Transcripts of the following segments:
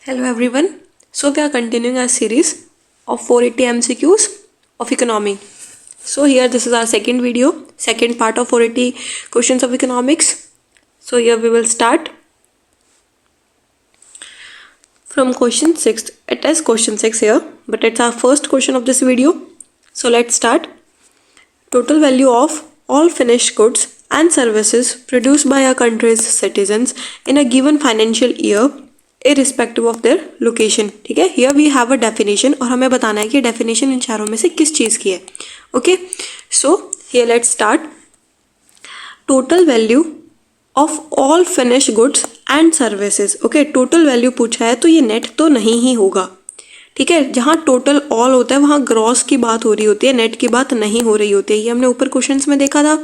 Hello everyone. So we are continuing our series of 480 MCQs of economy. So here this is our second video, second part of 480 questions of economics. So here we will start from question 6. It is question 6 here, but it's our first question of this video. So let's start. Total value of all finished goods and services produced by our country's citizens in a given financial year irrespective of their location. ठीक है, here we have a definition और हमें बताना है कि definition इन चारों में से किस चीज़ की है. Okay, so here let's start. Total value of all finished goods and services. Okay, total value पूछा है तो ये net तो नहीं ही होगा. ठीक है, जहाँ टोटल ऑल होता है वहाँ ग्रॉस की बात हो रही होती है, नेट की बात नहीं हो रही होती है. ये हमने ऊपर क्वेश्चंस में देखा था,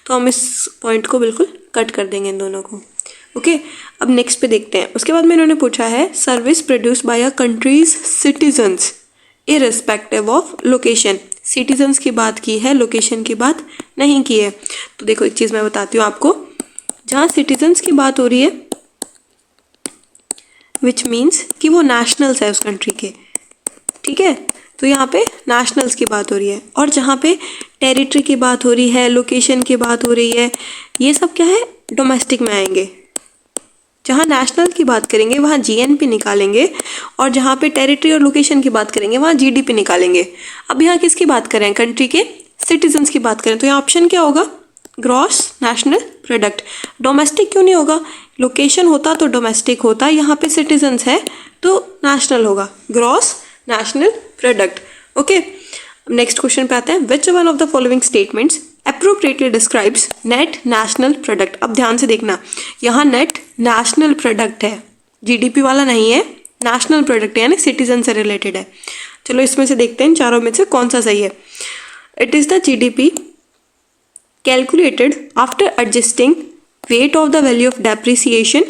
तो हम इस पॉइंट को बिल्कुल कट कर देंगे इन दोनों को. ओके, अब नेक्स्ट पे देखते हैं. उसके बाद में इन्होंने पूछा है service produced by a countries citizens irrespective of location. Citizens की बात की है, लोकेशन की बात नहीं की है. तो देखो एक चीज़ मैं बताती हूँ आपको, जहाँ सिटीजन्स की बात हो रही है विच मीन्स कि वो नेशनल्स है उस कंट्री के. ठीक है, तो यहाँ पे नेशनल्स की बात हो रही है. और जहाँ पे टेरिटरी की बात हो रही है, लोकेशन की बात हो रही है, ये सब क्या है, डोमेस्टिक में आएंगे. जहाँ नेशनल की बात करेंगे वहाँ जीएनपी निकालेंगे, और जहाँ पे टेरिटरी और लोकेशन की बात करेंगे वहाँ जीडीपी निकालेंगे. अब यहाँ किसकी बात करें, कंट्री के सिटीजन्स की बात करें, तो यहाँ ऑप्शन क्या होगा, ग्रॉस नेशनल प्रोडक्ट. डोमेस्टिक क्यों नहीं होगा, लोकेशन होता तो डोमेस्टिक होता, यहाँ पे सिटीजन्स है तो नेशनल होगा, gross national product. Okay, next question पे आते हैं. Which one of the following statements appropriately describes net national product. अब ध्यान से देखना, यहाँ नेट नेशनल प्रोडक्ट है, जीडीपी वाला नहीं है, नेशनल प्रोडक्ट है, यानी सिटीजन से रिलेटेड है. चलो इसमें से देखते हैं चारों में से कौन सा सही है. It is the GDP calculated after adjusting weight of the value of depreciation,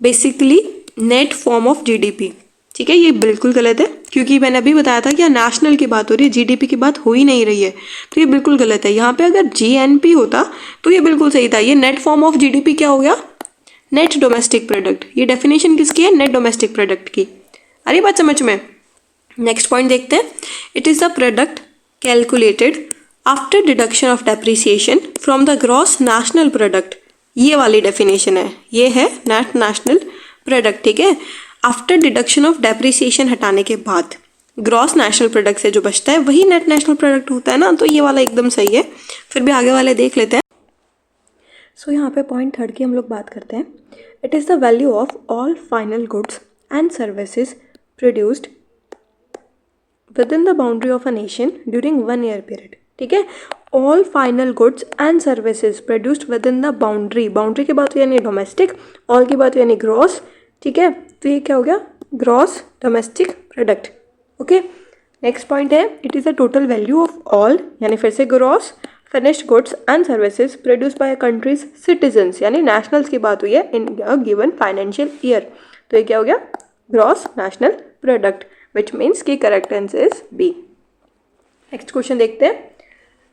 basically net form of GDP. ठीक है, ये बिल्कुल गलत है, क्योंकि मैंने अभी बताया था कि यहाँ नेशनल की बात हो रही है, जीडीपी की बात हो ही नहीं रही है, तो ये बिल्कुल गलत है. यहाँ पे अगर जीएनपी होता तो ये बिल्कुल सही था. ये नेट फॉर्म ऑफ जीडीपी क्या हो गया, नेट डोमेस्टिक प्रोडक्ट. ये डेफिनेशन किसकी है, नेट डोमेस्टिक प्रोडक्ट की. अरे बात समझ में. नेक्स्ट पॉइंट देखते हैं. It is the product calculated after deduction of depreciation from the gross national product. ये वाली डेफिनेशन है, ये है नेट नेशनल प्रोडक्ट. ठीक है, आफ्टर डिडक्शन ऑफ डेप्रिसिएशन हटाने के बाद ग्रॉस नेशनल प्रोडक्ट से जो बचता है वही नेट नेशनल प्रोडक्ट होता है ना, तो ये वाला एकदम सही है. फिर भी आगे वाले देख लेते हैं. सो यहाँ पे पॉइंट थर्ड की हम लोग बात करते हैं. It is the value of all final goods and services produced with in the boundary of a nation during 1 year period. ठीक है, all final goods and services produced with in the boundary. Boundary की बात यानी domestic, all की बात यानी gross. ठीक है, तो ये क्या हो गया, gross domestic product. Okay, next point है. It is the total value of all, यानी फिर से gross finished goods and services produced by countries citizens, यानी नेशनल्स की बात हुई है in a given financial year, तो ये क्या हो गया, gross national product, which means की correct answer is B. Next question देखते हैं.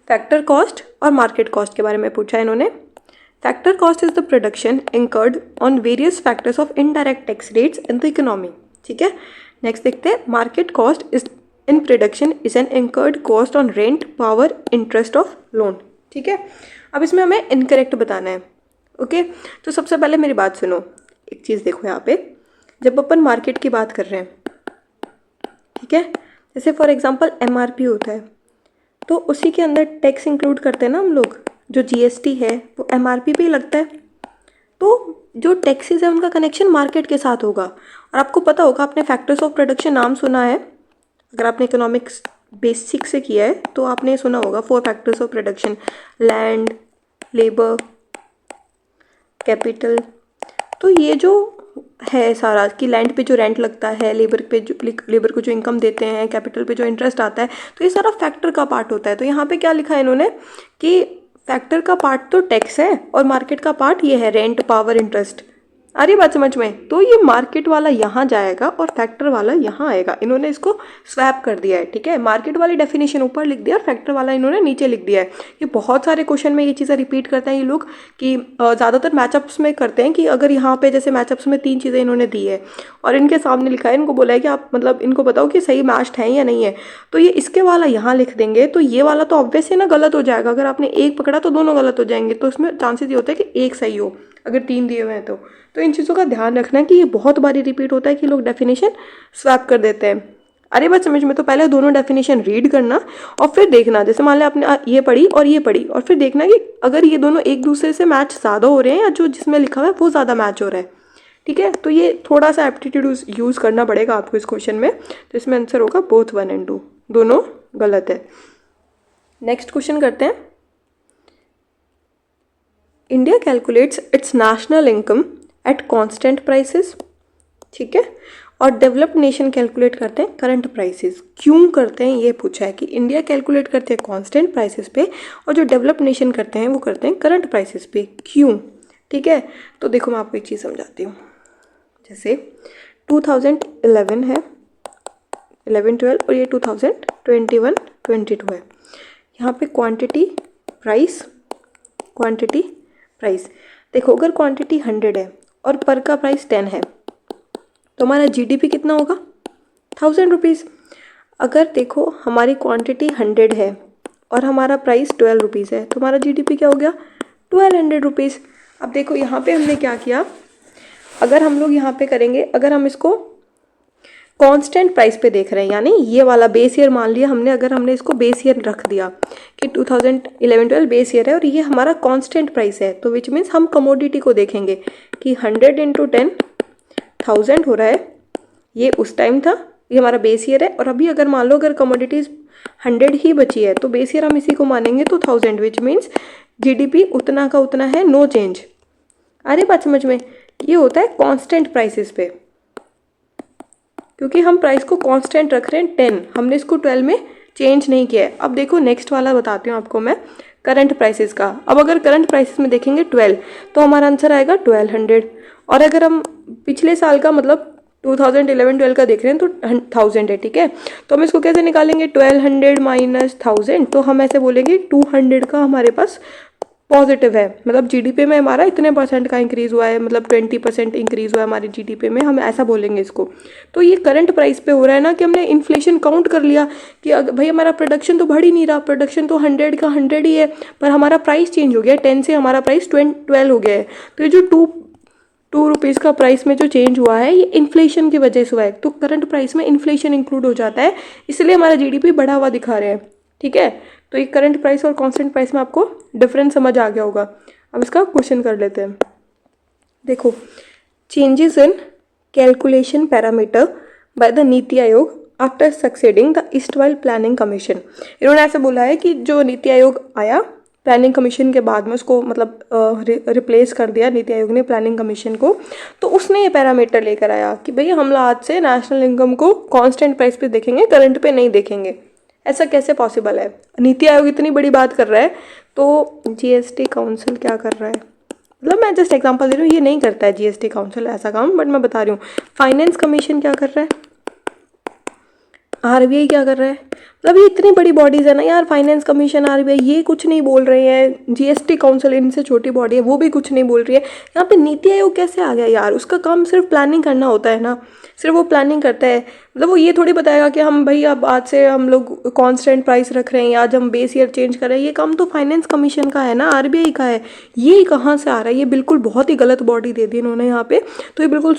फैक्टर कॉस्ट और मार्केट कॉस्ट के बारे में पूछा है इन्होंने. Factor cost is the production incurred on various factors of indirect tax rates in the economy. ठीक है, नेक्स्ट देखते हैं. Market cost is in production is an incurred cost on rent, power, interest of loan. ठीक है, अब इसमें हमें incorrect बताना है. ओके, तो सबसे पहले मेरी बात सुनो. एक चीज़ देखो यहाँ पे, जब अपन मार्केट की बात कर रहे हैं, ठीक है, जैसे फॉर एग्जांपल एमआरपी होता है, तो उसी के अंदर टैक्स इंक्लूड करते हैं ना हम लोग. जो जीएसटी है वो एमआरपी पे ही लगता है, तो जो टैक्सेस है उनका कनेक्शन मार्केट के साथ होगा. और आपको पता होगा, आपने फैक्टर्स ऑफ प्रोडक्शन नाम सुना है, अगर आपने इकोनॉमिक्स बेसिक से किया है तो आपने सुना होगा 4 factors of production, land, labour, capital. तो ये जो है सारा, कि लैंड पे जो रेंट लगता है, लेबर को जो इनकम देते हैं, कैपिटल पे जो इंटरेस्ट आता है, तो ये सारा फैक्टर का पार्ट होता है. तो यहाँ पे क्या लिखा है इन्होंने कि फैक्टर का पार्ट तो टैक्स है और मार्केट का पार्ट ये है रेंट, पावर, इंटरेस्ट. आ रही बात समझ में? तो ये मार्केट वाला यहाँ जाएगा और फैक्टर वाला यहाँ आएगा। इन्होंने इसको स्वैप कर दिया है, ठीक है। मार्केट वाली डेफिनेशन ऊपर लिख दिया और फैक्टर वाला इन्होंने नीचे लिख दिया है। ये बहुत सारे क्वेश्चन में ये चीज़ें रिपीट करते हैं ये लोग कि ज़्यादातर मैचअप्स में करते हैं कि अगर यहाँ पे जैसे मैचअप्स में 3 चीज़ें इन्होंने दी है और इनके सामने लिखा है, इनको बोला है कि आप मतलब इनको बताओ कि सही मैच्ड है या नहीं है, तो ये इसके वाला यहाँ लिख देंगे। तो ये वाला तो ऑब्वियस है ना गलत हो जाएगा। अगर आपने एक पकड़ा तो दोनों गलत हो जाएंगे। तो इसमें चांसेस ये होता है कि एक सही हो अगर 3 दिए हुए हैं तो इन चीज़ों का ध्यान रखना कि ये बहुत बारी रिपीट होता है कि लोग डेफिनेशन स्वैप कर देते हैं। अरे बात समझ में? तो पहले दोनों डेफिनेशन रीड करना और फिर देखना, जैसे मान लिया आपने ये पढ़ी और ये पढ़ी, और फिर देखना कि अगर ये दोनों एक दूसरे से मैच ज़्यादा हो रहे हैं या जो जिसमें लिखा हुआ है वो ज़्यादा मैच हो रहा है, ठीक है। तो ये थोड़ा सा एप्टीट्यूड यूज़ करना पड़ेगा आपको इस क्वेश्चन में। तो इसमें आंसर होगा बोथ 1 and 2, दोनों गलत है। नेक्स्ट क्वेश्चन करते हैं। India calculates it's national income at constant prices, ठीक है, और डेवलप्ड नेशन कैलकुलेट करते हैं करंट प्राइसेस। क्यों करते हैं ये पूछा है कि इंडिया कैलकुलेट करते हैं कांस्टेंट प्राइसेस पे और जो डेवलप्ड नेशन करते हैं वो करते हैं करंट प्राइसेस पे। क्यों? ठीक है, तो देखो मैं आपको एक चीज़ समझाती हूँ। जैसे 2011 है, 11-12 और ये 2021-22 है। यहाँ पे क्वांटिटी प्राइस देखो, अगर क्वांटिटी 100 है और पर का प्राइस 10 है तो हमारा जीडीपी कितना होगा? 1000 रुपीज़। अगर देखो हमारी क्वांटिटी 100 है और हमारा प्राइस 12 रुपीज़ है तो हमारा जीडीपी क्या हो गया? 1200 रुपीज़। अब देखो यहाँ पे हमने क्या किया, अगर हम लोग यहाँ पे करेंगे, अगर हम इसको कांस्टेंट प्राइस पे देख रहे हैं, यानी ये वाला बेस ईयर मान लिया हमने, अगर हमने इसको बेस ईयर रख दिया कि 2011-12 बेस ईयर है और ये हमारा कांस्टेंट प्राइस है, तो विच मीन्स हम कमोडिटी को देखेंगे कि 100 × 10 1000 हो रहा है, ये उस टाइम था, ये हमारा बेस ईयर है। और अभी अगर मान लो अगर कमोडिटीज़ 100 ही बची है तो बेस ईयर हम इसी को मानेंगे तो 1000, विच मीन्स जीडीपी उतना का उतना है, नो चेंज। अरे बात समझ में? ये होता है कांस्टेंट प्राइसेस पे, क्योंकि हम प्राइस को कांस्टेंट रख रहे हैं 10, हमने इसको 12 में चेंज नहीं किया है। अब देखो नेक्स्ट वाला बताती हूँ आपको मैं, करंट प्राइसेस का। अब अगर करंट प्राइसेस में देखेंगे 12 तो हमारा आंसर आएगा 1200। और अगर हम पिछले साल का मतलब 2011-12 का देख रहे हैं तो 1000 है, ठीक है। तो हम इसको कैसे निकालेंगे? 1200 माइनस 1000, तो हम ऐसे बोलेंगे 200 का हमारे पास पॉजिटिव है, मतलब जीडीपी में हमारा इतने % का इंक्रीज हुआ है, मतलब 20% इंक्रीज हुआ है हमारी जीडीपी में, हम ऐसा बोलेंगे इसको। तो ये करंट प्राइस पे हो रहा है ना कि हमने इन्फ्लेशन काउंट कर लिया कि भाई हमारा प्रोडक्शन तो बढ़ ही नहीं रहा, प्रोडक्शन तो 100 का 100 ही है, पर हमारा प्राइस चेंज हो गया, 10 से हमारा प्राइस 12 हो गया है। तो ये जो 2 रुपीज़ का प्राइस में जो चेंज हुआ है ये इन्फ्लेशन की वजह से हुआ है। तो करंट प्राइस में इन्फ्लेशन इंक्लूड हो जाता है, इसलिए हमारा जीडीपी बढ़ा हुआ दिखा रहे हैं, ठीक है। तो ये करंट प्राइस और कांस्टेंट प्राइस में आपको डिफरेंस समझ आ गया होगा। अब इसका क्वेश्चन कर लेते हैं। देखो, changes in calculation parameter by the NITI Aayog after succeeding the erstwhile planning commission. इन्होंने ऐसे बोला है कि जो नीति आयोग आया प्लानिंग कमीशन के बाद में, उसको मतलब रिप्लेस कर दिया नीति आयोग ने प्लानिंग कमीशन को, तो उसने ये पैरामीटर लेकर आया कि भैया हम आज से नेशनल इनकम को कांस्टेंट प्राइस पे देखेंगे, करंट पे नहीं देखेंगे। ऐसा कैसे पॉसिबल है? नीति आयोग इतनी बड़ी बात कर रहा है तो जीएसटी काउंसिल क्या कर रहा है? मतलब मैं जस्ट एग्जांपल दे रही हूँ, ये नहीं करता है जीएसटी काउंसिल ऐसा काम, बट मैं बता रही हूँ। फाइनेंस कमीशन क्या कर रहा है? आरबीआई क्या कर रहा है? मतलब ये इतनी बड़ी बॉडीज़ है ना यार, फाइनेंस कमीशन, आरबीआई, ये कुछ नहीं बोल रहे हैं। जीएसटी काउंसिल इनसे छोटी बॉडी है, वो भी कुछ नहीं बोल रही है। यहाँ पे नीति आयोग कैसे आ गया यार? उसका काम सिर्फ प्लानिंग करना होता है ना, सिर्फ वो प्लानिंग करता है। मतलब वो ये थोड़ी बताएगा कि हम भाई अब आज से हम लोग कांस्टेंट प्राइस रख रहे हैं या आज हम बेस ईयर चेंज कर रहे हैं। ये काम तो फाइनेंस कमीशन का है ना, आरबीआई का है। ये कहाँ से आ रहा है? ये बिल्कुल बहुत ही गलत बॉडी दे दी इन्होंने यहाँ पे। तो ये बिल्कुल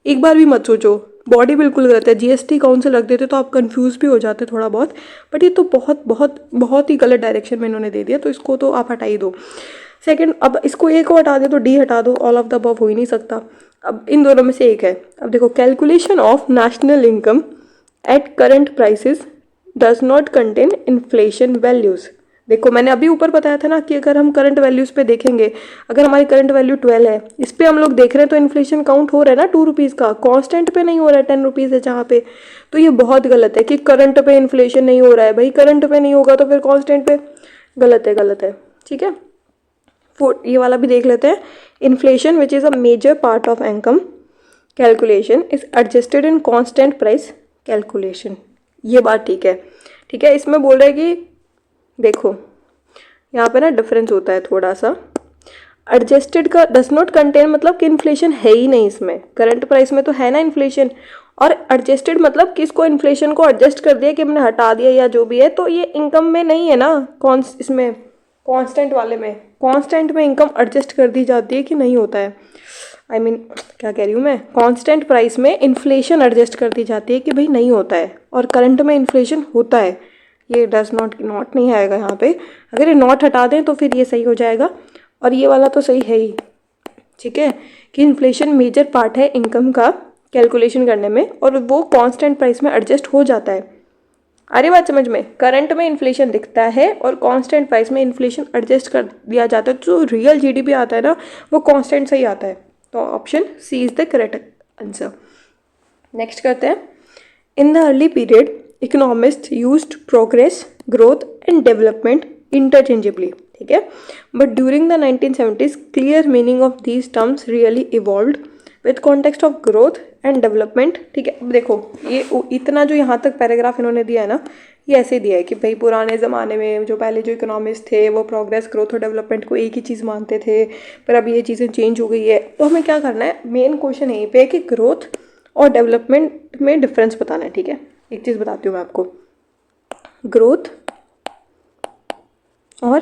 एक बार भी मत सोचो, बॉडी बिल्कुल गलत है। जीएसटी काउंसिल रख देते तो आप कंफ्यूज भी हो जाते थोड़ा बहुत, बट ये तो बहुत बहुत बहुत ही गलत डायरेक्शन में इन्होंने दे दिया, तो इसको तो आप हटा ही दो। सेकंड, अब इसको ए को हटा दे तो डी हटा दो, ऑल ऑफ द अबव हो ही नहीं सकता। अब इन दोनों में से एक है। अब देखो, calculation of national income at current prices does not contain inflation values. देखो मैंने अभी ऊपर बताया था ना कि अगर हम करंट वैल्यूज़ पे देखेंगे, अगर हमारी करंट वैल्यू 12 है, इस पे हम लोग देख रहे हैं तो इन्फ्लेशन काउंट हो रहा है ना 2 रुपीज़ का, कांस्टेंट पे नहीं हो रहा है, 10 रुपीज़ है जहाँ पे। तो ये बहुत गलत है कि करंट पे इन्फ्लेशन नहीं हो रहा है। भाई करंट पे नहीं होगा तो फिर कांस्टेंट पे, गलत है, गलत है, ठीक है। ये वाला भी देख लेते हैं। Inflation which is a major part of income calculation is adjusted in constant price calculation. ये बात ठीक है, ठीक है। इसमें बोल रहा है कि देखो यहाँ पे ना डिफरेंस होता है थोड़ा सा। एडजस्टेड का डज नॉट कंटेन मतलब कि इन्फ्लेशन है ही नहीं इसमें, करंट प्राइस में तो है ना इन्फ्लेशन। और एडजस्टेड मतलब कि इसको इन्फ्लेशन को एडजस्ट कर दिया कि हमने हटा दिया या जो भी है, तो ये इनकम में नहीं है ना। इसमें कांस्टेंट वाले में, कांस्टेंट में इनकम एडजस्ट कर दी जाती है कि नहीं होता है। आई मीन क्या कह रही हूँ मैं, कांस्टेंट प्राइस में इन्फ्लेशन एडजस्ट कर दी जाती है कि भाई नहीं होता है, और करंट में इन्फ्लेशन होता है। ये डज नॉट नहीं आएगा यहाँ पे, अगर ये नॉट हटा दें तो फिर ये सही हो जाएगा। और ये वाला तो सही है ही, ठीक है, कि इन्फ्लेशन मेजर पार्ट है इनकम का कैलकुलेशन करने में, और वो कांस्टेंट प्राइस में एडजस्ट हो जाता है। अरे बात समझ में, करंट में इन्फ्लेशन दिखता है और कांस्टेंट प्राइस में इन्फ्लेशन एडजस्ट कर दिया जाता है, तो रियल जीडीपी आता है ना वो कांस्टेंट सही आता है। तो option C is the correct answer. Next करते हैं। In the early period economist used progress, growth and development interchangeably, ठीक है, but during the 1970s clear meaning of these terms really evolved with context of growth and development, ठीक है। अब देखो ये इतना जो यहाँ तक पैराग्राफ इन्होंने दिया है ना, ये ऐसे दिया है कि भाई पुराने ज़माने में जो पहले जो इकोनॉमिस्ट थे वो प्रोग्रेस, ग्रोथ और डेवलपमेंट को एक ही चीज़ मानते थे, पर अब ये चीज़ें चेंज हो गई है। तो हमें क्या करना है, मेन क्वेश्चन यहीं पे है कि ग्रोथ और डेवलपमेंट में डिफरेंस बताना है, ठीक है। एक चीज़ बताती हूँ मैं आपको, ग्रोथ और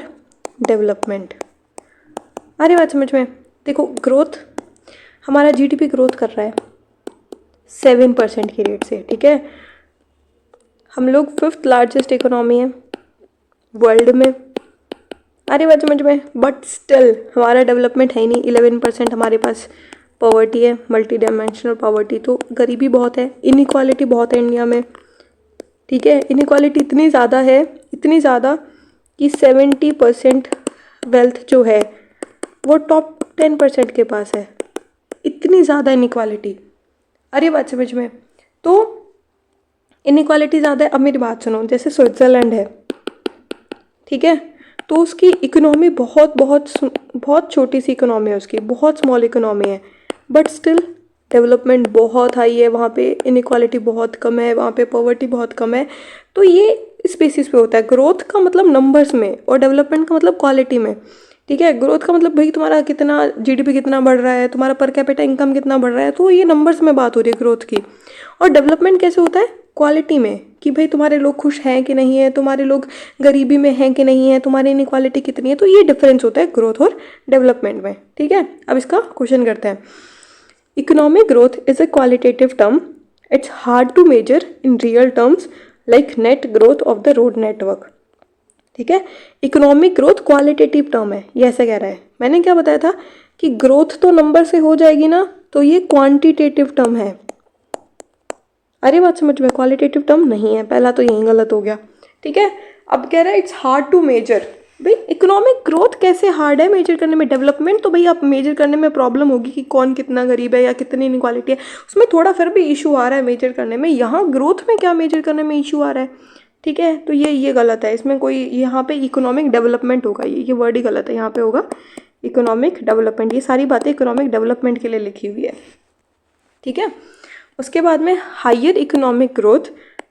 डेवलपमेंट। अरे बात समझ में, देखो ग्रोथ, हमारा जीडीपी ग्रोथ कर रहा है 7% की रेट से, ठीक है। हम लोग 5th लार्जेस्ट इकोनॉमी है वर्ल्ड में। अरे बात समझ में, बट स्टिल हमारा डेवलपमेंट है ही नहीं। 11% हमारे पास पॉवर्टी है, मल्टी डायमेंशनल पॉवर्टी, तो गरीबी बहुत है, इनइक्वालिटी बहुत है इंडिया में, ठीक है। इनइक्वालिटी इतनी ज़्यादा है, इतनी ज़्यादा कि 70% वेल्थ जो है वो टॉप 10% के पास है। इतनी ज़्यादा इनइक्वालिटी, अरे बात समझ में। तो इनइक्वालिटी ज़्यादा है। अब मेरी बात सुनो, जैसे स्विट्ज़रलैंड है, ठीक है, तो उसकी इकोनॉमी बहुत छोटी सी इकोनॉमी है उसकी, बहुत स्मॉल इकोनॉमी है, बट स्टिल डेवलपमेंट बहुत हाई है, वहाँ पे इनइक्वालिटी बहुत कम है, वहाँ पे पॉवर्टी बहुत कम है। तो ये इस बेसिस पे होता है। ग्रोथ का मतलब नंबर्स में और डेवलपमेंट का मतलब क्वालिटी में, ठीक है। ग्रोथ का मतलब भाई तुम्हारा कितना जीडीपी कितना बढ़ रहा है, तुम्हारा पर कैपिटा इनकम कितना बढ़ रहा है, तो ये नंबर्स में बात हो रही है ग्रोथ की। और डेवलपमेंट कैसे होता है, क्वालिटी में, कि भाई तुम्हारे लोग खुश हैं कि नहीं है, तुम्हारे लोग गरीबी में हैं कि नहीं है, तुम्हारी इनइक्वालिटी कितनी है। तो ये डिफरेंस होता है ग्रोथ और डेवलपमेंट में, ठीक है। अब इसका क्वेश्चन करते हैं। Economic growth is a qualitative term, it's hard to measure in real terms like net growth of the road network, ठीक है। इकोनॉमिक ग्रोथ क्वालिटेटिव टर्म है, ये ऐसा कह रहा है। मैंने क्या बताया था कि ग्रोथ तो नंबर से हो जाएगी ना, तो ये क्वांटिटेटिव टर्म है। अरे बात समझ में, क्वालिटेटिव टर्म नहीं है, पहला तो यही गलत हो गया, ठीक है। अब कह रहा है इट्स हार्ड टू मेजर। भाई इकोनॉमिक ग्रोथ कैसे हार्ड है मेजर करने में, डेवलपमेंट तो भाई आप मेजर करने में प्रॉब्लम होगी कि कौन कितना गरीब है या कितनी इनक्वालिटी है, उसमें थोड़ा फिर भी इशू आ रहा है मेजर करने में। यहाँ ग्रोथ में क्या मेजर करने में इशू आ रहा है, ठीक है। तो ये गलत है, इसमें कोई, यहाँ पे इकोनॉमिक डेवलपमेंट होगा, ये वर्ड ही गलत है, यहाँ पे होगा इकोनॉमिक डेवलपमेंट। ये सारी बातें इकोनॉमिक डेवलपमेंट के लिए लिखी हुई है, ठीक है। उसके बाद में higher economic growth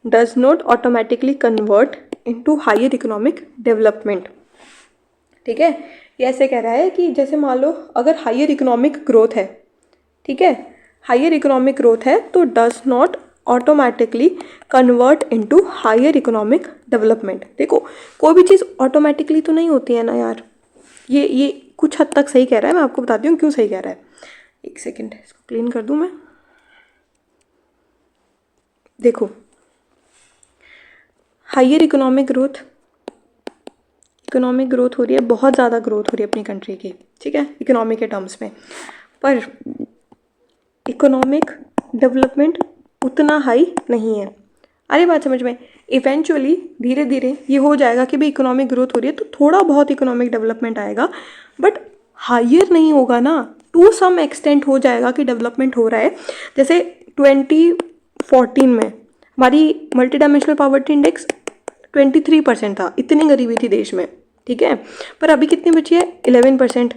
does not automatically convert into higher economic development, ठीक है। ये ऐसे कह रहा है कि जैसे मान लो अगर हायर इकोनॉमिक ग्रोथ है, ठीक है, हायर इकोनॉमिक ग्रोथ है, तो does not automatically convert into higher economic development. देखो कोई भी चीज़ ऑटोमेटिकली तो नहीं होती है ना यार, ये कुछ हद तक सही कह रहा है। मैं आपको बताती हूँ क्यों सही कह रहा है। एक सेकेंड, इसको क्लीन कर दूँ मैं। देखो हायर इकोनॉमिक ग्रोथ हो रही है, बहुत ज़्यादा ग्रोथ हो रही है अपनी कंट्री की, ठीक है, इकोनॉमी के टर्म्स में, पर इकोनॉमिक डेवलपमेंट उतना हाई नहीं है। अरे बात समझ में, इवेंचुअली धीरे धीरे ये हो जाएगा कि भाई इकोनॉमिक ग्रोथ हो रही है तो थोड़ा बहुत इकोनॉमिक डेवलपमेंट आएगा, बट हायर नहीं होगा ना, टू सम एक्सटेंट हो जाएगा कि डेवलपमेंट हो रहा है। जैसे 2014 में हमारी मल्टी डायमेंशनल पॉवर्टी इंडेक्स 23% था, इतनी गरीबी थी देश में, ठीक है। पर अभी कितनी बची है, 11%।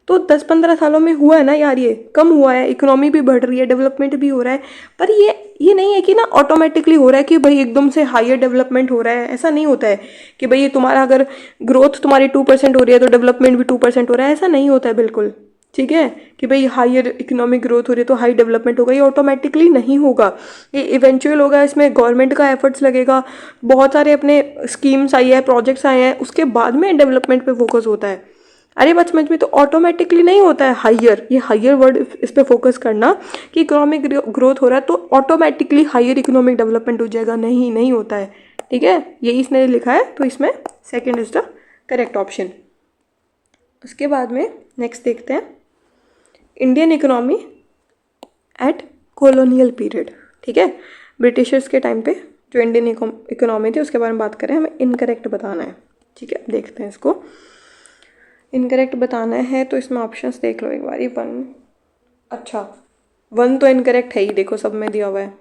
तो 10-15 सालों में हुआ है ना यार, ये कम हुआ है, इकोनॉमी भी बढ़ रही है, डेवलपमेंट भी हो रहा है। पर ये नहीं है कि ना ऑटोमेटिकली हो रहा है कि भाई एकदम से हायर डेवलपमेंट हो रहा है, ऐसा नहीं होता है कि भाई तुम्हारा अगर ग्रोथ तुम्हारी 2% हो रही है तो डेवलपमेंट भी 2% हो रहा है, ऐसा नहीं होता है बिल्कुल। ठीक है, कि भाई हायर इकोनॉमिक ग्रोथ हो रही है तो हाई डेवलपमेंट होगा, ये ऑटोमेटिकली नहीं होगा, ये इवेंचुअल होगा। इसमें गवर्नमेंट का एफर्ट्स लगेगा, बहुत सारे अपने स्कीम्स आई है, प्रोजेक्ट्स आए हैं, उसके बाद में डेवलपमेंट पे फोकस होता है। अरे बात समझ में, तो ऑटोमेटिकली नहीं होता है हायर, ये हायर वर्ड इस पे फोकस करना कि इकोनॉमिक ग्रोथ हो रहा है तो ऑटोमेटिकली हायर इकोनॉमिक डेवलपमेंट हो जाएगा, नहीं नहीं होता है। ठीक है, यही इसने लिखा है, तो इसमें second is the correct option. उसके बाद में नेक्स्ट देखते हैं, Indian economy eight colonial period. ठीक है, ब्रिटिशर्स के टाइम पे जो इंडियन इकोनॉमी थी उसके बारे में बात करें, हमें इनकरेक्ट बताना है। ठीक है, देखते हैं इसको, इनकरेक्ट बताना है तो इसमें ऑप्शंस देख लो एक बार। 1, अच्छा 1 तो इनकरेक्ट है ही, देखो सब में दिया हुआ है,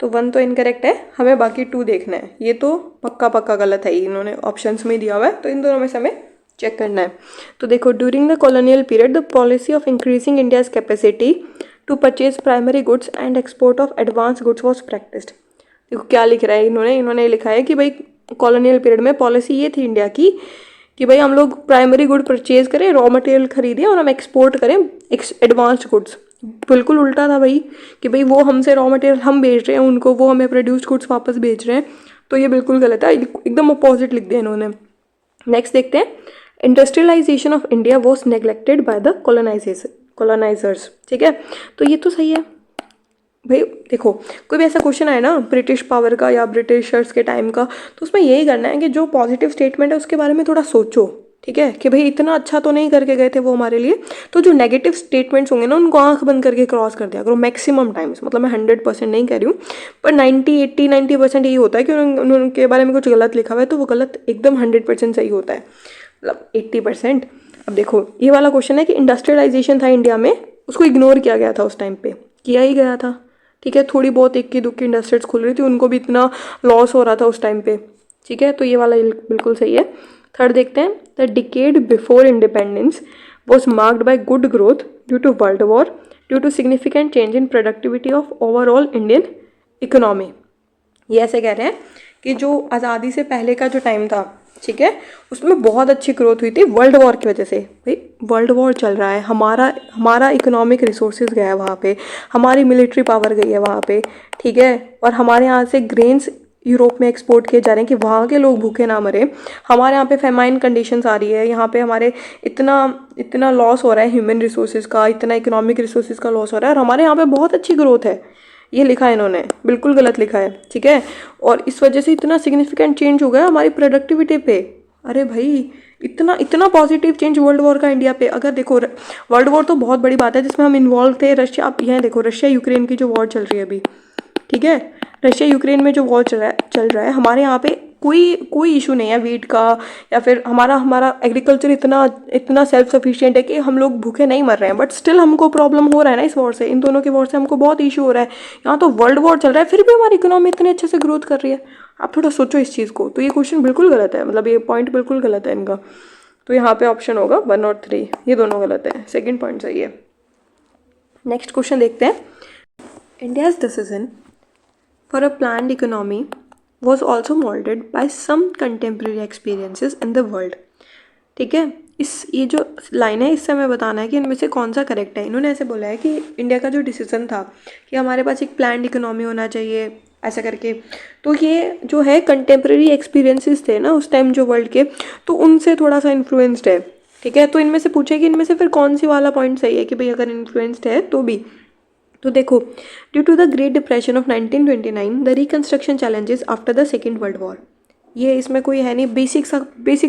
तो 1 तो इनकरेक्ट है, हमें बाकी 2 देखना है। ये तो पक्का गलत है ही, इन्होंने ऑप्शंस में दिया हुआ है, तो इन दोनों में से हमें चेक करना है। तो देखो, during the colonial period the policy of increasing India's capacity to purchase primary goods and export of advance goods was practised. देखो क्या लिख रहा है इन्होंने लिखा है कि भाई कॉलोनियल पीरियड में पॉलिसी ये थी इंडिया की कि भाई हम लोग प्राइमरी गुड परचेज करें, रॉ मटेरियल खरीदें और हम एक्सपोर्ट करें एडवांस्ड गुड्स। बिल्कुल उल्टा था भाई, कि भाई वो हमसे रॉ मटेरियल हम बेच रहे हैं उनको, वो हमें प्रोड्यूस्ड गुड्स वापस बेच रहे हैं, तो ये बिल्कुल गलत है, एकदम अपोजिट लिख दिया इन्होंने। नेक्स्ट देखते हैं, industrialisation of India was neglected by the colonisers. ठीक है, तो ये तो सही है भाई। देखो, कोई भी ऐसा क्वेश्चन आए ना ब्रिटिश पावर का या ब्रिटिशर्स के टाइम का, तो उसमें यही करना है कि जो पॉजिटिव स्टेटमेंट है उसके बारे में थोड़ा सोचो। ठीक है, कि भाई इतना अच्छा तो नहीं करके गए थे वो हमारे लिए, तो जो नेगेटिव स्टेटमेंट्स होंगे ना उनको आंख बंद करके क्रॉस कर दिया करो मैक्सिमम टाइम्स। मतलब मैं 100% नहीं कह रही हूँ, पर 90-80-90% यही होता है कि उनके बारे में कुछ गलत लिखा हुआ है तो वो गलत एकदम 100% सही होता है, मतलब 80%। अब देखो, ये वाला क्वेश्चन है कि इंडस्ट्रियलाइजेशन था इंडिया में, उसको इग्नोर किया गया था, उस टाइम पे किया ही गया था। ठीक है, थोड़ी बहुत इक्की दुक्की इंडस्ट्रीज खुल रही थी, उनको भी इतना लॉस हो रहा था उस टाइम पे। ठीक है, तो ये वाला बिल्कुल सही है। थर्ड देखते हैं, the decade before independence was marked by good growth due to world war due to significant change in productivity of overall Indian economy. ये ऐसे कह रहे हैं कि जो आज़ादी से पहले का जो टाइम था, ठीक है, उसमें बहुत अच्छी ग्रोथ हुई थी वर्ल्ड वॉर की वजह से। भाई वर्ल्ड वॉर चल रहा है, हमारा इकोनॉमिक रिसोर्सेज गया है वहाँ पे, हमारी मिलिट्री पावर गई है वहाँ पे। ठीक है, और हमारे यहाँ से ग्रेन्स यूरोप में एक्सपोर्ट किए जा रहे हैं कि वहाँ के लोग भूखे ना मरे। हमारे यहाँ पे फेमाइन कंडीशंस आ रही है, यहाँ पे हमारे इतना लॉस हो रहा है ह्यूमन रिसोर्सेज का, इतना इकोनॉमिक रिसोर्सेज का लॉस हो रहा है, और हमारे यहाँ पे बहुत अच्छी ग्रोथ है। ये लिखा है इन्होंने, बिल्कुल गलत लिखा है। ठीक है, और इस वजह से इतना सिग्निफिकेंट चेंज हो गया हमारी प्रोडक्टिविटी पे। अरे भाई, इतना पॉजिटिव चेंज वर्ल्ड वॉर का इंडिया पे। अगर देखो, वर्ल्ड वॉर तो बहुत बड़ी बात है जिसमें हम इन्वॉल्व थे। रशिया, आप यहाँ देखो, रशिया यूक्रेन की जो वॉर चल रही है अभी, ठीक है, रशिया यूक्रेन में जो वॉर चल रहा है, हमारे यहाँ पे कोई इशू नहीं है वीट का, या फिर हमारा एग्रीकल्चर इतना सेल्फ सफिशिएंट है कि हम लोग भूखे नहीं मर रहे हैं। बट स्टिल हमको प्रॉब्लम हो रहा है ना इस वॉर से, इन दोनों की वॉर से हमको बहुत इशू हो रहा है। यहाँ तो वर्ल्ड वॉर चल रहा है, फिर भी हमारी इकोनॉमी इतने अच्छे से ग्रोथ कर रही है। आप थोड़ा सोचो इस चीज़ को। तो ये क्वेश्चन बिल्कुल गलत है, मतलब ये पॉइंट बिल्कुल गलत है इनका। तो यहाँ पे ऑप्शन होगा 1 और 3, ये दोनों गलत है, सेकेंड पॉइंट सही है। नेक्स्ट क्वेश्चन देखते हैं, India's decision for a planned economy was also molded by some contemporary experiences in the world। ठीक है, ये जो लाइन है इससे हमें बताना है कि इनमें से कौन सा करेक्ट है। इन्होंने ऐसे बोला है कि इंडिया का जो डिसीजन था कि हमारे पास एक प्लान्ड इकोनॉमी होना चाहिए ऐसा करके, तो ये जो है कंटेम्प्रेरी एक्सपीरियंसेस थे ना उस टाइम जो वर्ल्ड के, तो उनसे थोड़ा सा इन्फ्लुएंस्ड है। ठीक है, तो इनमें से पूछे कि इनमें से फिर कौन सी वाला पॉइंट सही है कि भाई अगर इन्फ्लुएंस्ड है तो भी। तो देखो, due to the great depression of 1929 the reconstruction challenges after the second world war. ये इसमें कोई है नहीं, बेसिक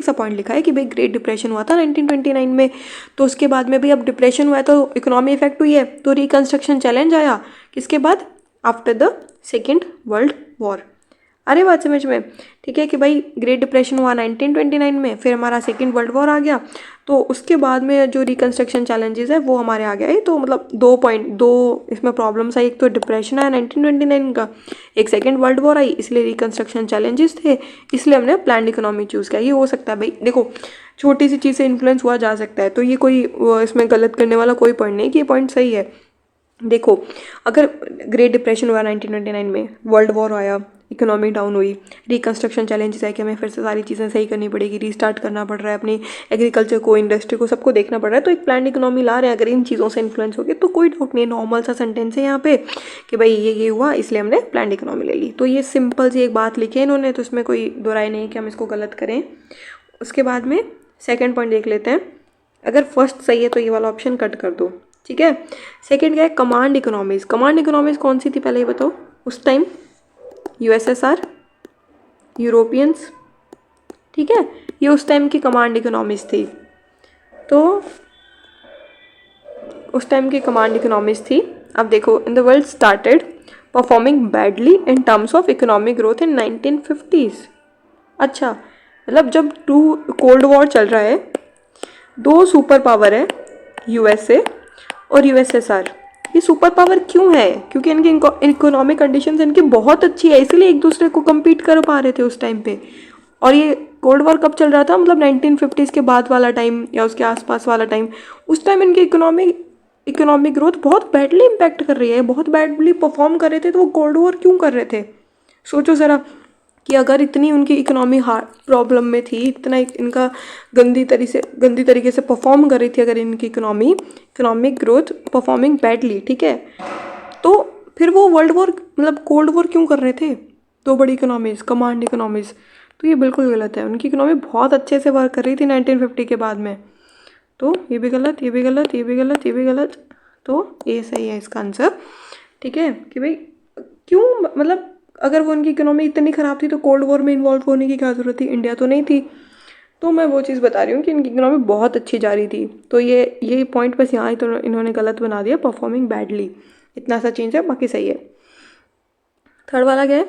सा पॉइंट लिखा है कि भाई ग्रेट डिप्रेशन हुआ था 1929 में, तो उसके बाद में भी अब डिप्रेशन हुआ है तो इकोनॉमी इफेक्ट हुई है, तो रिकंस्ट्रक्शन चैलेंज आया किसके बाद, after the second world war. अरे बात समझ में, ठीक है, कि भाई ग्रेट डिप्रेशन हुआ 1929 में, फिर हमारा सेकेंड वर्ल्ड वॉर आ गया, तो उसके बाद में जो रिकंस्ट्रक्शन चैलेंजेस है वो हमारे आ गए। तो मतलब 2 इसमें प्रॉब्लम्स आई, एक तो डिप्रेशन आया 1929 का, एक सेकेंड वर्ल्ड वॉर आई, इसलिए रिकंस्ट्रक्शन चैलेंजेस थे, इसलिए हमने प्लान्ड इकोनॉमी चूज़ किया। ये हो सकता है भाई, देखो छोटी सी चीज़ से इन्फ्लुएंस हुआ जा सकता है। तो ये कोई इसमें गलत करने वाला कोई पॉइंट नहीं कि ये पॉइंट सही है। देखो, अगर ग्रेट डिप्रेशन हुआ 1929 में, वर्ल्ड वॉर आया, इकोनॉमी डाउन हुई, रिकंस्ट्रक्शन चैलेंजेस है कि हमें फिर से सारी चीज़ें सही करनी पड़ेगी, रीस्टार्ट करना पड़ रहा है, अपनी एग्रीकल्चर को, इंडस्ट्री को, सबको देखना पड़ रहा है, तो एक प्लान इकोनॉमी ला रहे हैं। अगर इन चीज़ों से इन्फ्लुएंस हो गए तो कोई डाउट नहीं, नॉर्मल सा सेंटेंस है यहाँ पे कि भाई ये हुआ इसलिए हमने प्लान इकोनॉमी ले ली। तो ये सिंपल सी एक बात लिखी है इन्होंने, तो इसमें कोई दो राय नहीं कि हम इसको गलत करें। उसके बाद में सेकेंड पॉइंट देख लेते हैं। अगर फर्स्ट सही है तो ये वाला ऑप्शन कट कर दो, ठीक है। सेकंड क्या है, कमांड इकोनॉमीज। कमांड इकोनॉमीज कौन सी थी पहले ये बताओ उस टाइम? यूएसएसआर, यूरोपियंस, ठीक है, ये उस टाइम की कमांड इकोनॉमीज थी। तो उस टाइम की कमांड इकोनॉमीज थी। अब देखो, in the world started performing badly in terms of economic growth in 1950s। अच्छा, मतलब जब कोल्ड वॉर चल रहा है, दो सुपर पावर है यूएसए और यूएसएसआर। ये सुपर पावर क्यों है? क्योंकि इनकी इकोनॉमिक कंडीशंस इनकी बहुत अच्छी है, इसलिए एक दूसरे को compete कर पा रहे थे उस टाइम पे। और ये कोल्ड वॉर कब चल रहा था? मतलब 1950s के बाद वाला टाइम या उसके आसपास वाला टाइम। उस टाइम इनकी इकोनॉमिक ग्रोथ बहुत बैडली इम्पैक्ट कर रही है, बहुत बैडली परफॉर्म कर रहे थे, तो वो कोल्ड वॉर क्यों कर रहे थे? सोचो ज़रा कि अगर इतनी उनकी इकोनॉमी हार्ड प्रॉब्लम में थी, इतना इनका गंदी तरीके से परफॉर्म कर रही थी, अगर इनकी इकोनॉमिक ग्रोथ परफॉर्मिंग बैडली, ठीक है, तो फिर वो वर्ल्ड वॉर मतलब कोल्ड वॉर क्यों कर रहे थे? दो बड़ी इकोनॉमीज, कमांड इकोनॉमीज। तो ये बिल्कुल गलत है। उनकी इकोनॉमी बहुत अच्छे से वर्क कर रही थी 1950 के बाद में। तो ये भी गलत, ये भी गलत, ये भी गलत, ये भी गलत। तो ये सही है इसका आंसर, ठीक है। कि भाई क्यों, मतलब अगर वो उनकी इकोनॉमी इतनी ख़राब थी तो कोल्ड वॉर में इन्वॉल्व होने की क्या ज़रूरत थी? इंडिया तो नहीं थी। तो मैं वो चीज़ बता रही हूँ कि इनकी इकोनॉमी बहुत अच्छी जा रही थी। तो ये पॉइंट बस यहाँ तो इन्होंने गलत बना दिया, परफॉर्मिंग बैडली, इतना सा चेंज है, बाकी सही है। थर्ड वाला क्या है?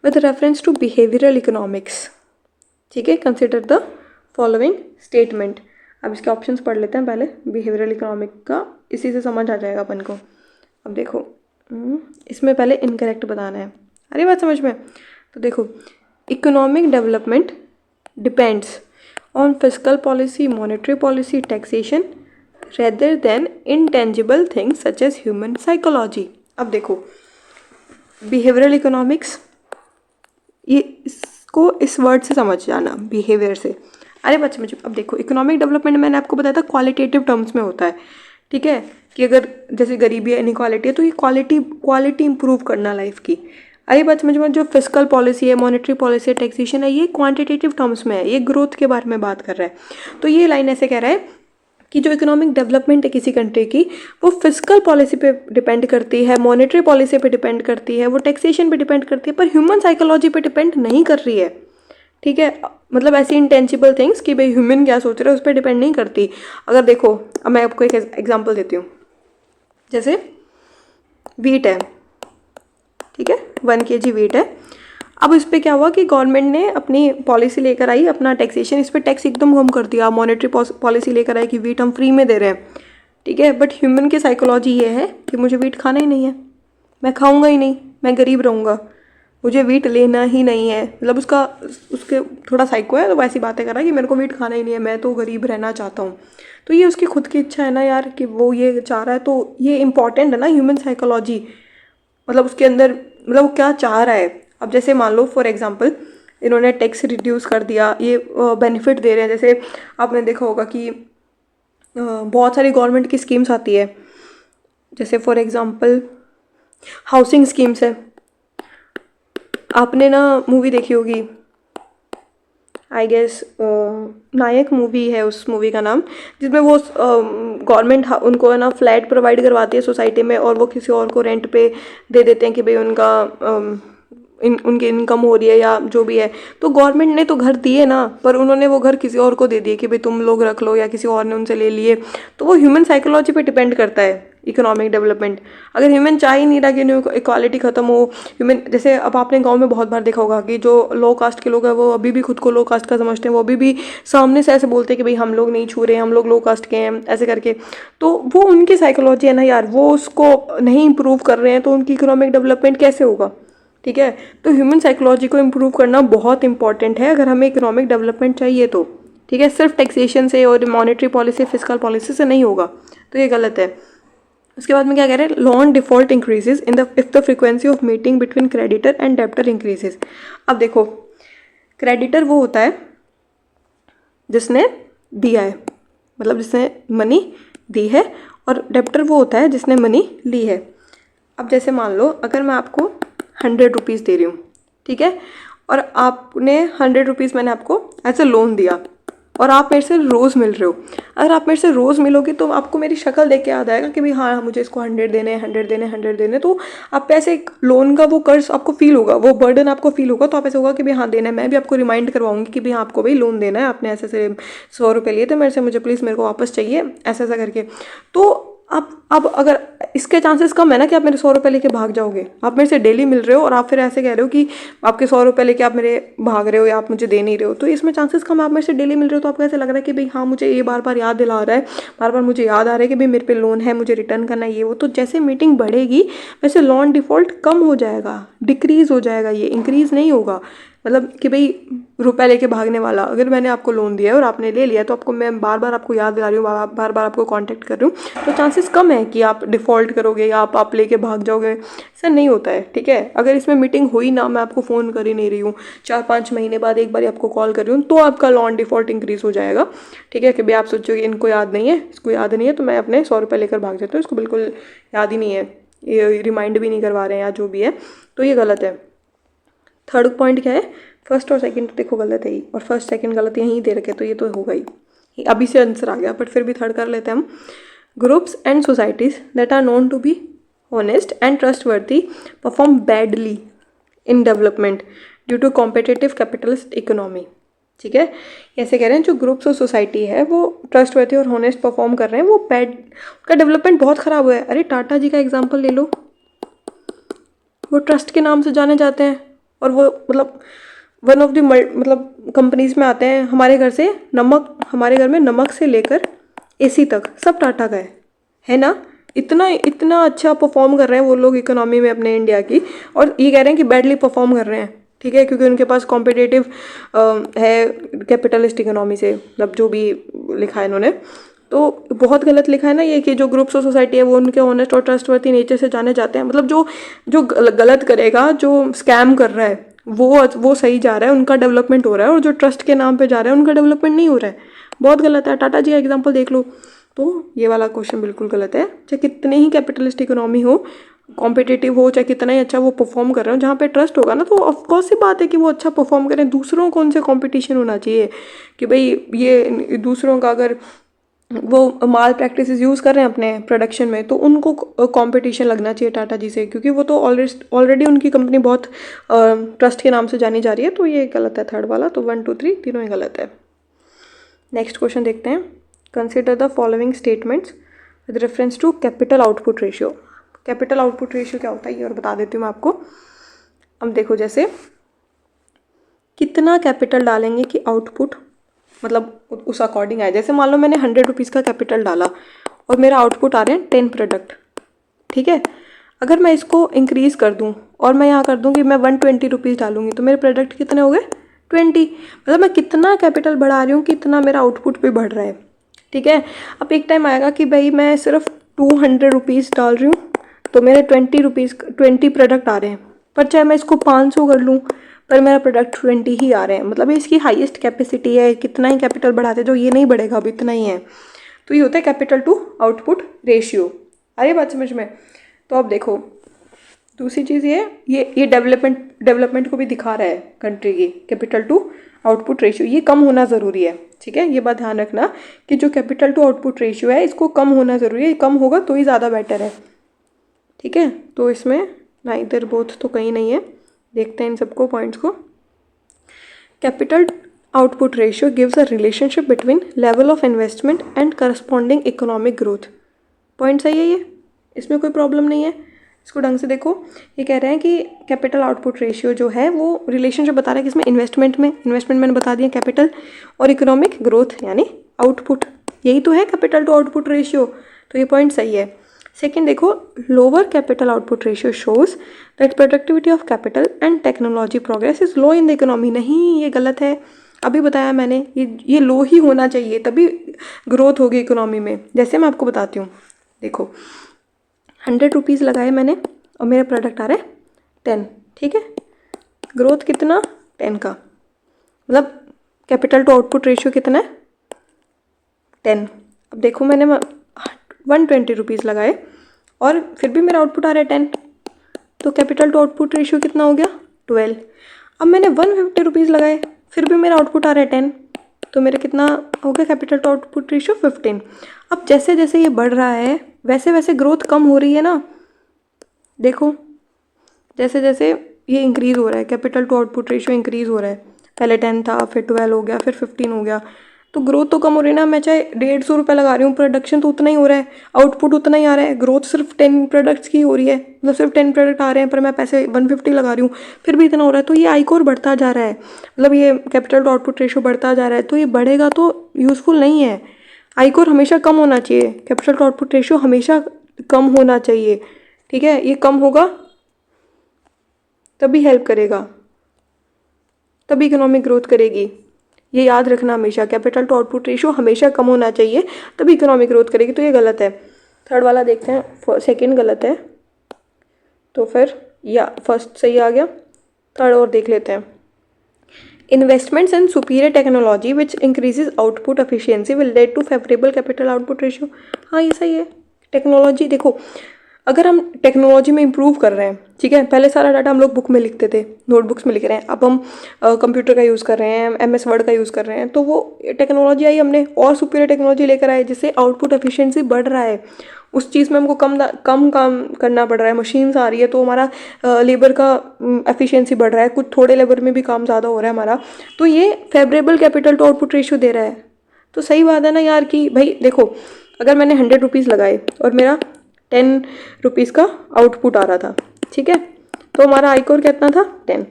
With reference to behavioural economics, ठीक है, कंसिडर द फॉलोइंग स्टेटमेंट। अब इसके ऑप्शंस पढ़ लेते हैं पहले, बिहेवियरल इकोनॉमिक का, इसी से समझ आ जाएगा अपन को। अब देखो, इसमें पहले इनकरेक्ट बताना है, अरे बात समझ में। तो देखो, economic development depends on fiscal policy, monetary policy, taxation rather than intangible things such as human psychology. अब देखो, बिहेवियरल इकोनॉमिक्स, ये इसको इस वर्ड से समझ जाना, बिहेवियर से। अरे बच्चे मुझे, अब देखो, इकोनॉमिक डेवलपमेंट मैंने आपको बताया था क्वालिटेटिव टर्म्स में होता है, ठीक है, कि अगर जैसे गरीबी है, इनइक्वालिटी है, तो ये क्वालिटी इंप्रूव करना लाइफ की। अरे बात समझ में, जो फिस्कल पॉलिसी है, मॉनेटरी पॉलिसी है, टैक्सेशन है, ये क्वांटिटेटिव टर्म्स में है, ये ग्रोथ के बारे में बात कर रहा है। तो ये लाइन ऐसे कह रहा है कि जो इकोनॉमिक डेवलपमेंट है किसी कंट्री की, वो फिस्कल पॉलिसी पे डिपेंड करती है, मॉनेटरी पॉलिसी पे डिपेंड करती है, वो टैक्सेशन पे डिपेंड करती है, पर ह्यूमन साइकोलॉजी पे डिपेंड नहीं कर रही है, ठीक है। मतलब ऐसी इंटेंजिबल थिंग्स कि भाई ह्यूमन क्या सोच रहे हैं उस पर डिपेंड नहीं करती। अगर देखो, अब मैं आपको एक एग्जांपल देती हूँ, जैसे वीट है, ठीक है, 1 kg वीट है। अब इस पर क्या हुआ कि गवर्नमेंट ने अपनी पॉलिसी लेकर आई, अपना टैक्सेशन, इस पर टैक्स एकदम कम कर दिया, मॉनेटरी पॉलिसी लेकर आई कि वीट हम फ्री में दे रहे हैं, ठीक है। बट ह्यूमन की साइकोलॉजी ये है कि मुझे वीट खाना ही नहीं है, मैं खाऊंगा ही नहीं, मैं गरीब रहूँगा, मुझे वीट लेना ही नहीं है। मतलब उसके थोड़ा साइको है, तो वैसी बातें कर रहा है कि मेरे को वीट खाना ही नहीं है, मैं तो गरीब रहना चाहता हूँ। तो ये उसकी खुद की इच्छा है ना यार, कि वो ये चाह रहा है, तो ये इंपॉर्टेंट है ना, ह्यूमन साइकोलॉजी। मतलब उसके अंदर, मतलब वो क्या चाह रहा है। अब जैसे मान लो फॉर एग्जांपल, इन्होंने टैक्स रिड्यूस कर दिया, ये बेनिफिट दे रहे हैं। जैसे आपने देखा होगा कि बहुत सारी गवर्नमेंट की स्कीम्स आती है, जैसे फॉर एग्जांपल हाउसिंग स्कीम्स है। आपने ना मूवी देखी होगी, आई गेस नायक मूवी है उस मूवी का नाम, जिसमें वो गवर्नमेंट उनको है ना फ्लैट प्रोवाइड करवाती है सोसाइटी में, और वो किसी और को रेंट पे दे देते हैं कि भाई उनका उनकी इनकम हो रही है या जो भी है। तो गवर्नमेंट ने तो घर दिए ना, पर उन्होंने वो घर किसी और को दे दिए कि भाई तुम लोग रख लो, या किसी और ने उनसे ले लिए। तो वो ह्यूमन साइकोलॉजी पे डिपेंड करता है इकोनॉमिक डेवलपमेंट। अगर ह्यूमन चाह ही नहीं रहा कि इक्वालिटी खत्म हो, ह्यूमन, जैसे अब आपने गांव में बहुत बार देखा होगा कि जो लो कास्ट के लोग हैं वो अभी भी खुद को लो कास्ट का समझते हैं, वो अभी भी सामने से ऐसे बोलते हैं कि भाई हम लोग नहीं छू रहे, हम लोग लो कास्ट के हैं, ऐसे करके। तो वो उनकी साइकोलॉजी है ना यार, वो उसको नहीं इम्प्रूव कर रहे हैं, तो उनकी इकोनॉमिक डेवलपमेंट कैसे होगा, ठीक है। तो ह्यूमन साइकोलॉजी को इम्प्रूव करना बहुत इंपॉर्टेंट है अगर हमें इकोनॉमिक डेवलपमेंट चाहिए तो, ठीक है, सिर्फ टैक्सेशन से और मॉनेटरी पॉलिसी, फिस्कल पॉलिसी से नहीं होगा, तो ये गलत है। उसके बाद में क्या कह रहे हैं, loan default increases in the if the frequency of meeting between creditor and debtor increases. अब देखो, क्रेडिटर वो होता है जिसने दिया है, मतलब जिसने मनी दी है, और डेब्टर वो होता है जिसने मनी ली है। अब जैसे मान लो अगर मैं आपको 100 रुपीज़ दे रही हूँ, ठीक है, और आपने 100 रुपीज़ मैंने आपको एज अ लोन दिया, और आप मेरे से रोज़ मिल रहे हो। अगर आप मेरे से रोज़ मिलोगे तो आपको मेरी शक्ल देख के याद आएगा कि भाई हाँ मुझे इसको 100 देने, 100 देने, 100 देने, तो आप ऐसे एक लोन का वो कर्ज आपको फील होगा, वो बर्डन आपको फील होगा, तो आप ऐसे होगा कि भाई हाँ देना है। मैं भी आपको रिमाइंड करवाऊंगी कि भाई हाँ आपको भाई लोन देना है, आपने ऐसे से 100 रुपये लिए थे मेरे से, मुझे प्लीज़ मेरे को वापस चाहिए, ऐसा ऐसा करके। तो अब अगर इसके चांसेस कम है ना कि आप मेरे 100 रुपये लेके भाग जाओगे। आप मेरे से डेली मिल रहे हो और आप फिर ऐसे कह रहे हो कि आपके 100 रुपये लेके आप मेरे भाग रहे हो या आप मुझे दे नहीं रहे हो, तो इसमें चांसेस कम। आप मेरे से डेली मिल रहे हो तो आपको ऐसा लग रहा है कि भाई हाँ मुझे ये बार बार याद दिला रहा है, बार बार मुझे याद आ रहा है कि भाई मेरे पे लोन है, मुझे रिटर्न करना है, ये वो। तो जैसे मीटिंग बढ़ेगी वैसे लोन डिफ़ॉल्ट कम हो जाएगा, डिक्रीज़ हो जाएगा, ये इंक्रीज़ नहीं होगा। मतलब कि भाई रुपया लेके भागने वाला, अगर मैंने आपको लोन दिया है और आपने ले लिया तो आपको मैं बार बार आपको याद दिला रही हूँ, बार बार आपको कांटेक्ट कर रही हूँ, तो चांसेस कम है कि आप डिफ़ॉल्ट करोगे या आप लेके भाग जाओगे। ऐसा नहीं होता है, ठीक है। अगर इसमें मीटिंग हुई ना, मैं आपको फ़ोन कर ही नहीं रही हूँ, 4-5 महीने बाद एक बार आपको कॉल कर रही हूँ, तो आपका लोन डिफ़ॉल्ट इंक्रीज़ हो जाएगा, ठीक है। कि भाई आप सोचोगे इनको याद नहीं है, इसको याद नहीं है, तो मैं अपने 100 रुपये लेकर भाग जाता हूँ, इसको बिल्कुल याद ही नहीं है, ये रिमाइंड भी नहीं करवा रहे हैं या जो भी है, तो ये गलत है। थर्ड पॉइंट क्या है, फर्स्ट और सेकंड तो देखो गलत है ही, और फर्स्ट सेकंड गलत यहीं दे रखे, तो ये तो होगा ही, अभी से आंसर आ गया, बट फिर भी थर्ड कर लेते हैं हम। Groups and societies that are known to be honest and trustworthy perform badly in development due to competitive capitalist economy, ठीक है। ऐसे कह रहे हैं जो ग्रुप्स और सोसाइटी है वो ट्रस्टवर्दी और ऑनेस्ट परफॉर्म कर रहे हैं, वो बैड, उनका डेवलपमेंट बहुत ख़राब हुआ है। अरे टाटा जी का एग्जाम्पल ले लो, वो ट्रस्ट के नाम से जाने जाते हैं, और वो मतलब वन ऑफ द मतलब कंपनीज में आते हैं। हमारे घर में नमक से लेकर एसी तक सब टाटा का है ना। इतना अच्छा परफॉर्म कर रहे हैं वो लोग इकोनॉमी में अपने इंडिया की, और ये कह रहे हैं कि बैडली परफॉर्म कर रहे हैं, ठीक है, क्योंकि उनके पास कॉम्पिटिटिव है कैपिटलिस्ट इकोनॉमी से, मतलब जो भी लिखा है इन्होंने, तो बहुत गलत लिखा है ना ये, कि जो ग्रुप्स ऑफ सोसाइटी है वो उनके ऑनेस्ट और ट्रस्टवर्थी नेचर से जाने जाते हैं। मतलब जो गलत करेगा, जो स्कैम कर रहा है, वो सही जा रहा है, उनका डेवलपमेंट हो रहा है, और जो ट्रस्ट के नाम पे जा रहा है उनका डेवलपमेंट नहीं हो रहा है, बहुत गलत है। टाटा जी का एग्जांपल देख लो, तो ये वाला क्वेश्चन बिल्कुल गलत है। चाहे कितने ही कैपिटलिस्ट इकोनॉमी हो, कॉम्पिटिटिव हो, चाहे कितना ही अच्छा वो परफॉर्म कर रहे हो, जहाँ पे ट्रस्ट होगा ना, तो ऑफकोर्स सी बात है कि वो अच्छा परफॉर्म करें। दूसरों को उनसे कॉम्पिटिशन होना चाहिए कि भाई ये दूसरों का अगर वो माल प्रैक्टिसेस यूज़ कर रहे हैं अपने प्रोडक्शन में, तो उनको कंपटीशन लगना चाहिए टाटा जी से, क्योंकि वो तो ऑलरेडी उनकी कंपनी बहुत ट्रस्ट के नाम से जानी जा रही है। तो ये गलत है थर्ड वाला, तो 1 2 3 तीनों ही गलत है। नेक्स्ट क्वेश्चन देखते हैं। Consider the following statements with reference to capital output ratio. Capital output ratio क्या होता है ये और बता देती हूँ मैं आपको। अब देखो, जैसे कितना कैपिटल डालेंगे कि आउटपुट मतलब उस अकॉर्डिंग आए। जैसे मान लो मैंने 100 रुपीज़ का कैपिटल डाला और मेरा आउटपुट आ रहे हैं 10 प्रोडक्ट, ठीक है। अगर मैं इसको इंक्रीज़ कर दूं और मैं यहाँ कर दूं कि मैं 120 रुपीज़ डालूंगी, तो मेरे प्रोडक्ट कितने हो गए 20। मतलब मैं कितना कैपिटल बढ़ा रही हूँ कि इतना मेरा आउटपुट भी बढ़ रहा है, ठीक है। अब एक टाइम आएगा कि भाई मैं सिर्फ 200 रुपीज़ डाल रही हूँ तो मेरे 20 प्रोडक्ट आ रहे हैं, पर चाहे मैं इसको 500 कर लूँ पर मेरा प्रोडक्ट 20 ही आ रहे हैं। मतलब इसकी हाईएस्ट कैपेसिटी है, कितना ही कैपिटल बढ़ाते जो ये नहीं बढ़ेगा, अब इतना ही है। तो ये होता है कैपिटल टू आउटपुट रेशियो। आ रही बात समझ में। तो अब देखो दूसरी चीज़ ये डेवलपमेंट को भी दिखा रहा है कंट्री की, कैपिटल टू आउटपुट रेशियो ये कम होना ज़रूरी है, ठीक है। ये बात ध्यान रखना कि जो कैपिटल टू आउटपुट रेशियो है इसको कम होना ज़रूरी है, कम होगा तो ही ज़्यादा बेटर है, ठीक है। तो इसमें नाइदर बोथ तो कहीं नहीं है। देखते हैं इन सबको पॉइंट्स को। Capital output ratio gives a relationship between level of investment and corresponding economic growth. Point सही है ये, इसमें कोई प्रॉब्लम नहीं है। इसको ढंग से देखो, ये कह रहे हैं कि कैपिटल आउटपुट रेशियो जो है वो रिलेशनशिप बता रहा है किसमें, इन्वेस्टमेंट मैंने बता दिया कैपिटल, और इकोनॉमिक ग्रोथ यानी आउटपुट, यही तो है कैपिटल टू आउटपुट रेशियो। तो ये पॉइंट सही है। सेकेंड देखो, lower capital output ratio shows that productivity of capital and technology progress is low in the economy. नहीं, ये गलत है। अभी बताया मैंने, ये लो ही होना चाहिए तभी ग्रोथ होगी इकोनॉमी में। जैसे मैं आपको बताती हूँ, देखो 100 रुपीज़ लगाए मैंने और मेरा प्रोडक्ट आ रहा है 10, ठीक है। ग्रोथ कितना, 10 का, मतलब कैपिटल टू आउटपुट रेशियो कितना है, 10। अब देखो मैंने 120 रुपीज़ लगाए और फिर भी मेरा आउटपुट आ रहा है 10, तो कैपिटल टू आउटपुट रेशियो कितना हो गया, 12। अब मैंने 150 रुपीज़ लगाए, फिर भी मेरा आउटपुट आ रहा है 10, तो मेरा कितना हो गया, कैपिटल टू आउटपुट रेशियो 15। अब जैसे जैसे ये बढ़ रहा है वैसे वैसे ग्रोथ कम हो रही है ना, देखो जैसे जैसे ये इंक्रीज़ हो रहा है, capital to output ratio increase हो रहा है, पहले 10 था, फिर 12 हो गया, फिर 15 हो गया, तो ग्रोथ तो कम हो रही है ना। मैं चाहे 150 रुपये लगा रही हूँ, प्रोडक्शन तो उतना ही हो रहा है, आउटपुट उतना ही आ रहा है, ग्रोथ सिर्फ 10 प्रोडक्ट्स की हो रही है, मतलब सिर्फ 10 प्रोडक्ट आ रहे हैं, पर मैं पैसे 150 लगा रही हूँ, फिर भी इतना हो रहा है। तो ये आईकोर बढ़ता जा रहा है, मतलब ये कैपिटल टू आउटपुट रेशियो बढ़ता जा रहा है, तो ये बढ़ेगा तो यूज़फुल नहीं है। आईकोर हमेशा कम होना चाहिए, कैपिटल टू आउटपुट रेशियो हमेशा कम होना चाहिए, ठीक है। ये कम होगा तभी हेल्प करेगा, तभी इकोनॉमिक ग्रोथ करेगी, ये याद रखना हमेशा। कैपिटल टू आउटपुट रेशियो हमेशा कम होना चाहिए तभी इकोनॉमिक ग्रोथ करेगी, तो ये गलत है। थर्ड वाला देखते हैं, सेकंड गलत है, तो फिर या फर्स्ट सही आ गया, थर्ड और देख लेते हैं। Investments in superior technology which increases output efficiency will lead to favourable capital output ratio. हाँ ये सही है। टेक्नोलॉजी देखो, अगर हम टेक्नोलॉजी में इम्प्रूव कर रहे हैं, ठीक है, पहले सारा डाटा हम लोग बुक में लिखते थे, नोटबुक्स में लिख रहे हैं, अब हम कंप्यूटर का यूज़ कर रहे हैं, MS वर्ड का यूज़ कर रहे हैं, तो वो टेक्नोलॉजी आई, हमने और सुपीरियर टेक्नोलॉजी लेकर आए जिससे आउटपुट एफिशिएंसी बढ़ रहा है। उस चीज़ में हमको कम काम करना पड़ रहा है, मशीन्स आ रही है, तो हमारा लेबर का एफिशिएंसी बढ़ रहा है, कुछ थोड़े लेबर में भी काम ज़्यादा हो रहा है हमारा, तो ये favourable capital to output ratio दे रहा है। तो सही बात है ना यार, कि भाई देखो अगर मैंने 100 रुपीज़ लगाए और मेरा 10 रुपीज़ का आउटपुट आ रहा था, ठीक है, तो हमारा आईकोर कितना था, 10।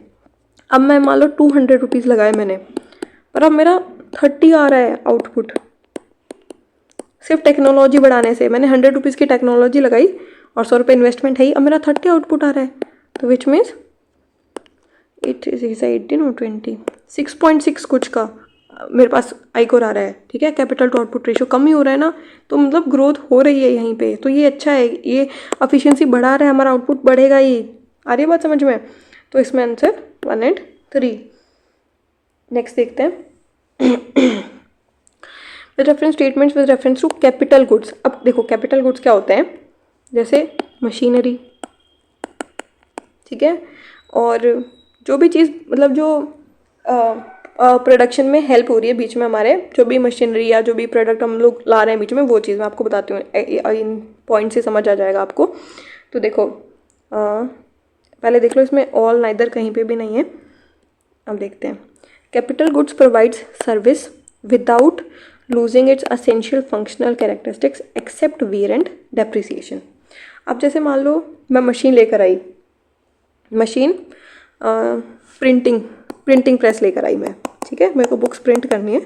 अब मैं मान लो 200 रुपीज़ लगाए मैंने, पर अब मेरा 30 आ रहा है आउटपुट, सिर्फ टेक्नोलॉजी बढ़ाने से। मैंने 100 रुपीज़ की टेक्नोलॉजी लगाई और 100 रुपये इन्वेस्टमेंट है ही, अब मेरा 30 आउटपुट आ रहा है, तो विच मीन्स 18 और 20 6.6 कुछ का मेरे पास आईकोर आ रहा है, ठीक है। कैपिटल टू आउटपुट रेशियो कम ही हो रहा है ना, तो मतलब ग्रोथ हो रही है यहीं पे, तो ये अच्छा है, ये एफिशिएंसी बढ़ा रहा है, हमारा आउटपुट बढ़ेगा ही। आ रही है बात समझ में? तो इसमें आंसर 1 और 3। नेक्स्ट देखते हैं with reference statements with reference to capital goods. अब देखो कैपिटल गुड्स क्या होते हैं, जैसे मशीनरी, ठीक है, और जो भी चीज़ मतलब जो प्रोडक्शन में हेल्प हो रही है बीच में, हमारे जो भी मशीनरी या जो भी प्रोडक्ट हम लोग ला रहे हैं बीच में, वो चीज़ मैं आपको बताती हूँ, इन पॉइंट से समझ आ जाएगा आपको। तो देखो पहले देख लो, इसमें ऑल नाइदर कहीं पे भी नहीं है। अब देखते हैं, capital goods provides service without losing its essential functional characteristics except wear and depreciation. अब जैसे मान लो मैं मशीन लेकर आई, मशीन प्रिंटिंग प्रेस लेकर आई मैं, ठीक है, मेरे को बुक्स प्रिंट करनी है,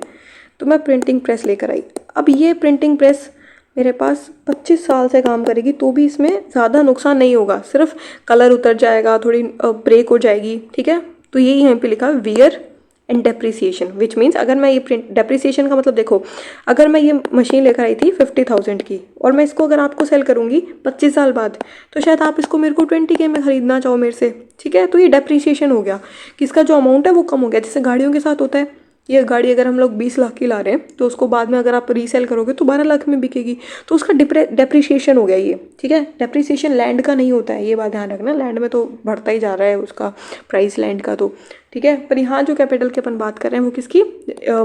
तो मैं प्रिंटिंग प्रेस लेकर आई। अब ये प्रिंटिंग प्रेस मेरे पास 25 साल से काम करेगी, तो भी इसमें ज़्यादा नुकसान नहीं होगा, सिर्फ कलर उतर जाएगा, थोड़ी ब्रेक हो जाएगी, ठीक है। तो यही यहाँ पे लिखा wear and depreciation, which means अगर मैं ये डेप्रिसिएशन का मतलब देखो, अगर मैं ये मशीन लेकर आई थी 50,000 की और मैं इसको अगर आपको सेल करूँगी 25 साल बाद, तो शायद आप इसको मेरे को 20K में ख़रीदना चाहो मेरे से, ठीक है। तो ये डेप्रिसिएशन हो गया कि इसका जो अमाउंट है वो कम हो गया। जैसे गाड़ियों के साथ होता है, ये गाड़ी अगर हम लोग 20 लाख की ला रहे हैं, तो उसको बाद में अगर आप रीसेल करोगे तो 12 लाख में बिकेगी, तो उसका डेप्रिसिएशन हो गया ये, ठीक है। डेप्रिसिएशन लैंड का नहीं होता है, ये बात ध्यान रखना, लैंड में तो बढ़ता ही जा रहा है उसका प्राइस लैंड का, तो ठीक है। पर यहाँ जो कैपिटल के अपन बात कर रहे हैं वो किसकी,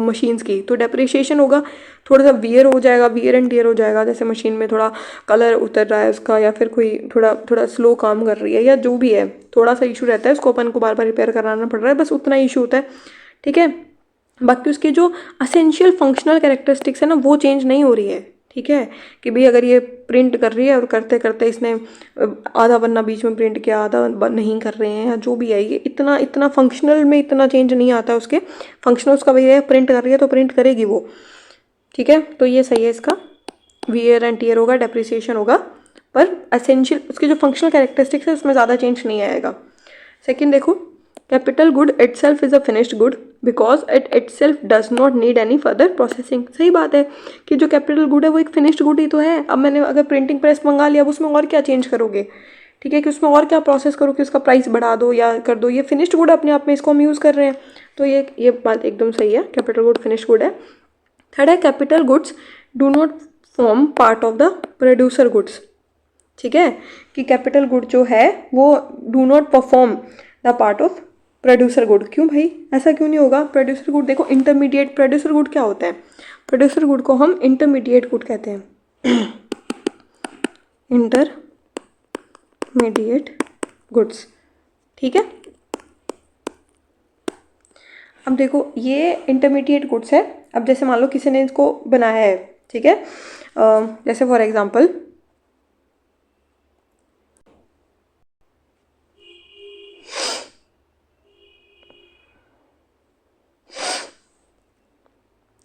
मशीन्स की, तो डेप्रिसिएशन होगा, थोड़ा सा वियर हो जाएगा, वियर एंड टियर हो जाएगा, जैसे मशीन में थोड़ा कलर उतर रहा है उसका, या फिर कोई थोड़ा स्लो काम कर रही है, या जो भी है थोड़ा सा इशू रहता है, उसको अपन को बार बार रिपेयर कराना पड़ रहा है, बस उतना इशू होता है, ठीक है। बाकी उसके जो असेंशियल फंक्शनल कैरेक्टरिस्टिक्स है ना, वो चेंज नहीं हो रही है, ठीक है। कि भाई अगर ये प्रिंट कर रही है और करते करते इसने आधा पन्ना बीच में प्रिंट किया, आधा नहीं कर रहे हैं, या जो भी है, ये इतना फंक्शनल में इतना चेंज नहीं आता है उसके फंक्शनल, उसका वही है, प्रिंट कर रही है तो प्रिंट करेगी वो, ठीक है। तो ये सही है, इसका वियर एंड टियर होगा, डेप्रिसिएशन होगा, पर असेंशियल उसके जो फंक्शनल कैरेक्टरिस्टिक्स है उसमें ज़्यादा चेंज नहीं आएगा। सेकेंड देखो, capital good itself is a finished good because it self does not need any further processing. सही बात है कि जो कैपिटल गुड है वो एक फिनिश्ड गुड ही तो है। अब मैंने अगर प्रिंटिंग प्रेस मंगा लिया, अब उसमें और क्या चेंज करोगे, ठीक है, कि उसमें और क्या प्रोसेस करो कि उसका प्राइस बढ़ा दो या कर दो, ये फिनिश्ड गुड अपने आप में, इसको हम यूज़ कर रहे हैं। तो ये बात एकदम सही है, कैपिटल गुड फिनिश्ड गुड है। थर्ड है capital goods do not form part of the producer goods. ठीक है, कि कैपिटल गुड जो है वो do not perform the part of producer good. क्यों भाई, ऐसा क्यों नहीं होगा? प्रोड्यूसर गुड देखो इंटरमीडिएट, प्रोड्यूसर गुड क्या होता है? प्रोड्यूसर गुड को हम इंटरमीडिएट गुड कहते हैं। इंटरमीडिएट गुड्स, ठीक है। अब देखो ये इंटरमीडिएट गुड्स है। अब जैसे मान लो किसी ने इसको बनाया है, ठीक है, जैसे फॉर एग्जांपल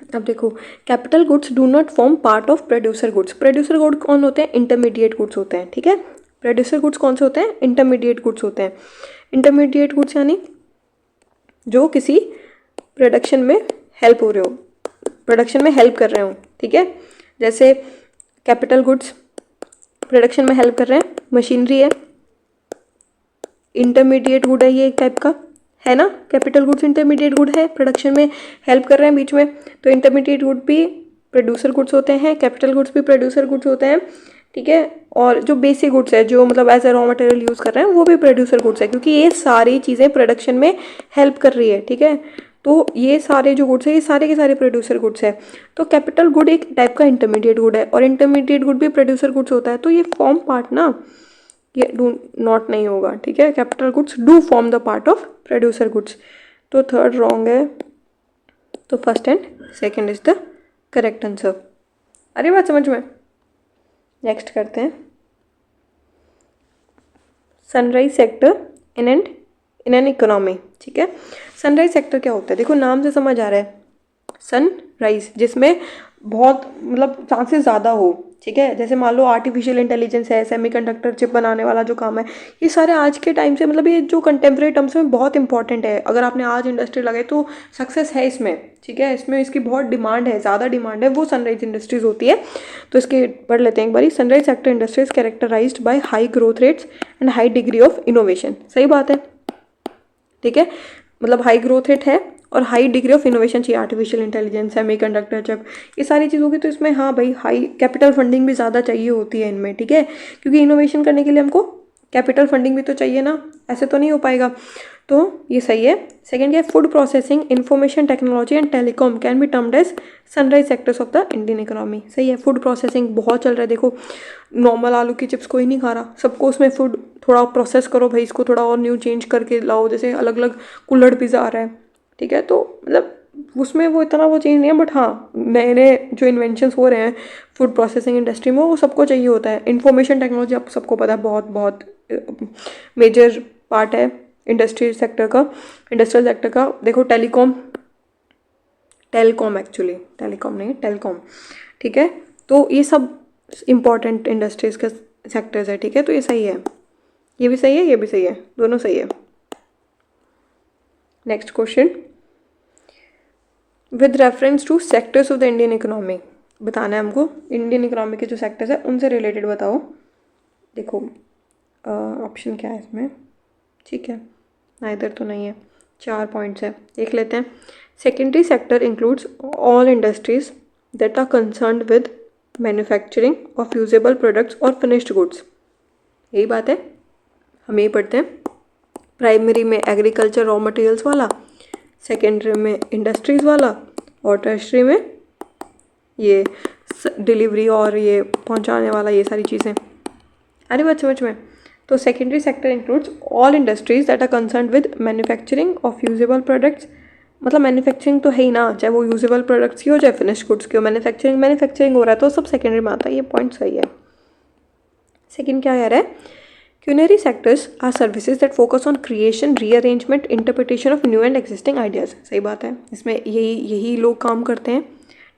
अब देखो capital goods do not form part of producer goods. Producer good कौन होते हैं? इंटरमीडिएट गुड्स होते हैं, ठीक है। प्रोड्यूसर गुड्स कौन से होते हैं? इंटरमीडिएट गुड्स होते हैं। इंटरमीडिएट गुड्स यानी जो किसी प्रोडक्शन में हेल्प हो रहे हो, प्रोडक्शन में हेल्प कर रहे हो, ठीक है। जैसे कैपिटल गुड्स प्रोडक्शन में हेल्प कर रहे हैं, मशीनरी है, इंटरमीडिएट गुड है ये एक टाइप का, है ना। कैपिटल गुड्स इंटरमीडिएट गुड है, प्रोडक्शन में हेल्प कर रहे हैं बीच में, तो इंटरमीडिएट गुड भी प्रोड्यूसर गुड्स होते हैं, कैपिटल गुड्स भी प्रोड्यूसर गुड्स होते हैं, ठीक है। और जो बेसिक गुड्स है, जो मतलब as a raw material use कर रहे हैं, वो भी प्रोड्यूसर गुड्स है, क्योंकि ये सारी चीज़ें प्रोडक्शन में हेल्प कर रही है, ठीक है। तो ये सारे जो गुड्स है, ये सारे के सारे प्रोड्यूसर गुड्स है। तो कैपिटल गुड एक टाइप का इंटरमीडिएट गुड है, और इंटरमीडिएट गुड भी प्रोड्यूसर गुड्स होता है। तो ये फॉर्म पार्ट ना, ये डू नॉट नहीं होगा, ठीक है। Capital goods do form the part of producer goods. तो थर्ड रॉन्ग है, तो first and second is the correct answer. अरे बात समझ में। नेक्स्ट करते हैं, sunrise sector in an economy, ठीक है। सनराइज सेक्टर क्या होता है? देखो नाम से समझ आ रहा है, सनराइज जिसमें बहुत मतलब चांसेस ज़्यादा हो, ठीक है। जैसे मान लो आर्टिफिशियल इंटेलिजेंस है, सेमीकंडक्टर चिप बनाने वाला जो काम है, ये सारे आज के टाइम से मतलब ये जो कंटेम्प्रेरी टर्म्स में बहुत इंपॉर्टेंट है। अगर आपने आज इंडस्ट्री लगाई तो सक्सेस है इसमें, ठीक है। इसमें इसकी बहुत डिमांड है, ज़्यादा डिमांड है, वो सनराइज इंडस्ट्रीज़ होती है। तो इसके पढ़ लेते हैं एक बारी। Sunrise sector industries characterised by high growth rates and high degree of innovation. सही बात है, ठीक है। मतलब हाई ग्रोथ रेट है और हाई डिग्री ऑफ इनोवेशन चाहिए, आर्टिफिशियल इंटेलिजेंस, सेमीकंडक्टर चिप, ये सारी चीज़ होगी। तो इसमें हाँ भाई हाई कैपिटल फंडिंग भी ज़्यादा चाहिए होती है इनमें, ठीक है, क्योंकि इनोवेशन करने के लिए हमको कैपिटल फंडिंग भी तो चाहिए ना, ऐसे तो नहीं हो पाएगा। तो ये सही है। सेकेंड क्या है? Food processing, information technology and telecom can be termed as sunrise sectors of the Indian economy. सही है, फूड प्रोसेसिंग बहुत चल रहा है। देखो नॉर्मल आलू की चिप्स कोई नहीं खा रहा, सबको उसमें फूड थोड़ा प्रोसेस करो भाई, इसको थोड़ा और न्यू चेंज करके लाओ, जैसे अलग अलग कुल्हड़ पिज़्ज़ा आ रहा है, ठीक है। तो मतलब उसमें वो इतना वो चेंज नहीं है, बट हाँ नए नए जो इन्वेंशंस हो रहे हैं फूड प्रोसेसिंग इंडस्ट्री में, वो सबको चाहिए होता है। इंफॉर्मेशन टेक्नोलॉजी आप सबको पता है बहुत बहुत मेजर पार्ट है इंडस्ट्रियल सेक्टर का, इंडस्ट्रियल सेक्टर का। देखो टेलीकॉम एक्चुअली टेलीकॉम नहीं है, टेलीकॉम, ठीक है। तो ये सब इम्पॉर्टेंट इंडस्ट्रीज के सेक्टर्स है, ठीक है। तो ये सही है, ये भी सही है, ये भी सही है, दोनों सही है। Next question, with reference to sectors of the Indian economy, बताना है हमको इंडियन इकोनॉमी के जो सेक्टर्स है उनसे रिलेटेड बताओ। देखो ऑप्शन क्या है इसमें, ठीक है, नाइदर तो नहीं है, 4 पॉइंट्स है, देख लेते हैं। Secondary sector includes all industries that are concerned with manufacturing of usable products और फिनिश्ड गुड्स। यही बात है, हम यही पढ़ते हैं। प्राइमरी में एग्रीकल्चर रॉ मटेरियल्स वाला, सेकेंडरी में इंडस्ट्रीज़ वाला, और टर्शरी में ये डिलीवरी और ये पहुंचाने वाला, ये सारी चीज़ें। अरे बात समझ में। तो secondary sector includes all industries that are concerned with manufacturing of usable products. मतलब मैन्युफैक्चरिंग तो है ही ना, चाहे वो यूजेबल प्रोडक्ट्स की हो चाहे फिनिश गुड्स की हो, मैन्युफैक्चरिंग हो रहा है तो सब सेकेंडरी में आता है, ये पॉइंट सही है। सेकेंड क्या कह रहा है? Quinary sectors are services that focus on creation, rearrangement, interpretation of new and existing ideas. सही बात है, इसमें यही लोग काम करते हैं,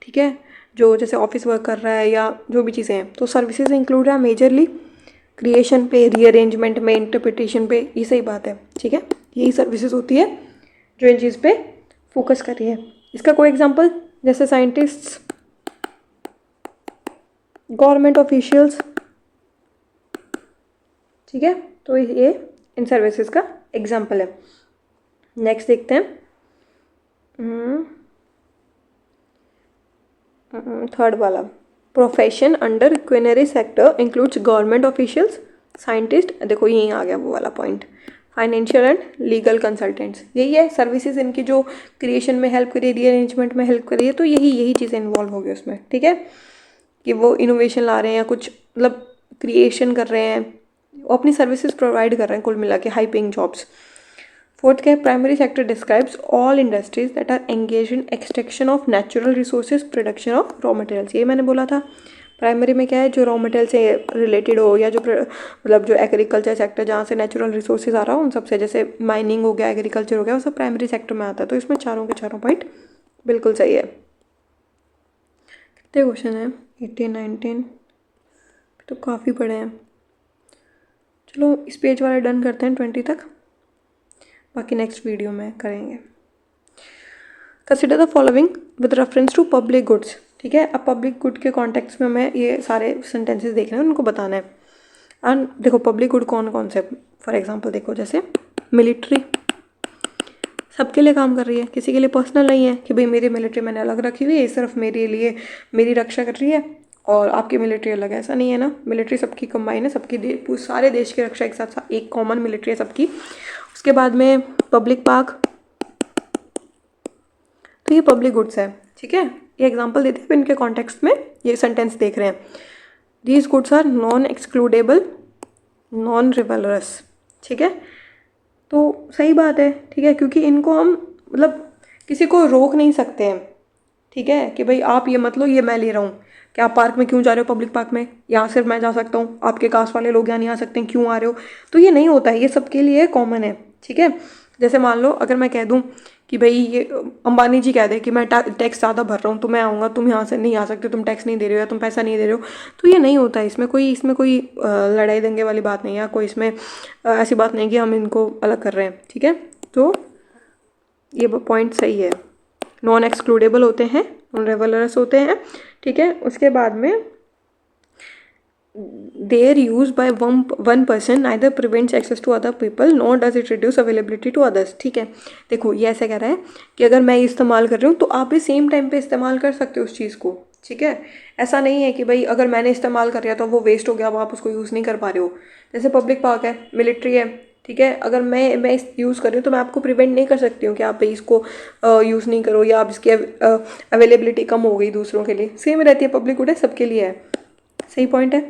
ठीक है, जो जैसे ऑफिस वर्क कर रहा है या जो भी चीज़ें हैं। तो सर्विसेज इंक्लूड है मेजरली क्रिएशन पे, रीअरेंजमेंट में, इंटरप्रिटेशन पे, ये सही बात है, ठीक है। यही सर्विसेज होती है जो इन चीज़ पे फोकस कर रही है। इसका कोई एग्जांपल, जैसे साइंटिस्ट्स, गवर्नमेंट ऑफिशियल्स, ठीक है, तो ये इन सर्विसेज का एग्जांपल है। नेक्स्ट देखते हैं, थर्ड वाला, profession under quinary sector includes government officials, scientist, देखो यहीं आ गया वो वाला point, financial and legal consultants, यही है सर्विसेज इनकी जो क्रिएशन में हेल्प करी, रीअरेंजमेंट में हेल्प करी है, तो यही चीज़ें इन्वॉल्व हो गई उसमें, ठीक है, कि वो इनोवेशन ला रहे हैं या कुछ मतलब क्रिएशन कर रहे हैं, वो अपनी सर्विसेज प्रोवाइड कर रहे हैं, कुल मिला के हाई पेइंग जॉब्स। फोर्थ क्या है, primary sector describes all industries that are engage in extraction of natural resources, production of raw materials, ये मैंने बोला था। प्राइमरी में क्या है, जो रॉ मटेरियल से रिलेटेड हो या जो मतलब जो एग्रीकल्चर सेक्टर जहाँ से नेचुरल रिसोर्सेज आ रहा हो उन सबसे, जैसे माइनिंग हो गया, एग्रीकल्चर हो गया, वो सब प्राइमरी सेक्टर में आता है। तो इसमें चारों के चारों पॉइंट बिल्कुल सही है। कितने क्वेश्चन हैं, 18, 19, तो काफ़ी पड़े हैं। चलो इस पेज वाला डन करते हैं 20 तक, बाकी नेक्स्ट वीडियो में करेंगे। Consider the following with reference to public goods, ठीक है। अब पब्लिक गुड के कॉन्टेक्स्ट में हमें ये सारे सेंटेंसेस देखने हैं, उनको बताना है। एंड देखो पब्लिक गुड कौन कौन से, फॉर एग्जांपल देखो जैसे मिलिट्री सबके लिए काम कर रही है, किसी के लिए पर्सनल नहीं है कि भाई मेरी मिलिट्री मैंने अलग रखी हुई है, सिर्फ मेरे लिए मेरी रक्षा कर रही है और आपकी मिलिट्री अलग है, ऐसा नहीं है ना। मिलिट्री सबकी कंबाइन है, सबकी सारे देश की रक्षा एक साथ, एक कॉमन मिलिट्री है सबकी। उसके बाद में पब्लिक पार्क, तो ये पब्लिक गुड्स है, ठीक है। ये एग्जांपल देते हैं इनके कॉन्टेक्स्ट में, ये सेंटेंस देख रहे हैं। These goods are non excludable, non rivalrous, ठीक है, तो सही बात है, ठीक है, क्योंकि इनको हम मतलब किसी को रोक नहीं सकते हैं, ठीक है, कि भाई आप ये मत लो, ये मैं ले रहा हूँ, कि आप पार्क में क्यों जा रहे हो, पब्लिक पार्क में, यहाँ सिर्फ मैं जा सकता हूँ, आपके कास्ट वाले लोग यहाँ नहीं आ सकते हैं, क्यों आ रहे हो, तो ये नहीं होता है, ये सबके लिए कॉमन है, ठीक है। जैसे मान लो अगर मैं कह दूँ कि भाई ये अंबानी जी कह दे कि मैं टैक्स ज़्यादा भर रहा हूँ तो मैं आऊँगा, तुम यहाँ से नहीं आ सकते, तुम टैक्स नहीं दे रहे हो या तुम पैसा नहीं दे रहे हो, तो ये नहीं होता है। इसमें कोई लड़ाई दंगे वाली बात नहीं है, कोई इसमें ऐसी बात नहीं कि हम इनको अलग कर रहे हैं, ठीक है। तो ये पॉइंट सही है, नॉन एक्सक्लूडेबल होते हैं, नॉन रेवलरस होते हैं, ठीक है। उसके बाद में their use by one person neither prevents access to other people nor does it reduce availability to others, ठीक है। देखो ये ऐसे कह रहा है कि अगर मैं इस्तेमाल कर रही हूँ तो आप भी सेम टाइम पे इस्तेमाल कर सकते हो उस चीज़ को, ठीक है। ऐसा नहीं है कि भाई अगर मैंने इस्तेमाल कर लिया तो वो वेस्ट हो गया, अब आप उसको यूज़ नहीं कर पा रहे हो। जैसे पब्लिक पार्क है, मिलिट्री है, ठीक है, अगर मैं इस यूज़ कर रही हूँ तो मैं आपको प्रिवेंट नहीं कर सकती हूँ कि आप इसको यूज़ नहीं करो या आप इसकी अवेलेबिलिटी कम हो गई दूसरों के लिए, सेम रहती है। पब्लिक गुड है, सबके लिए है, सही पॉइंट है,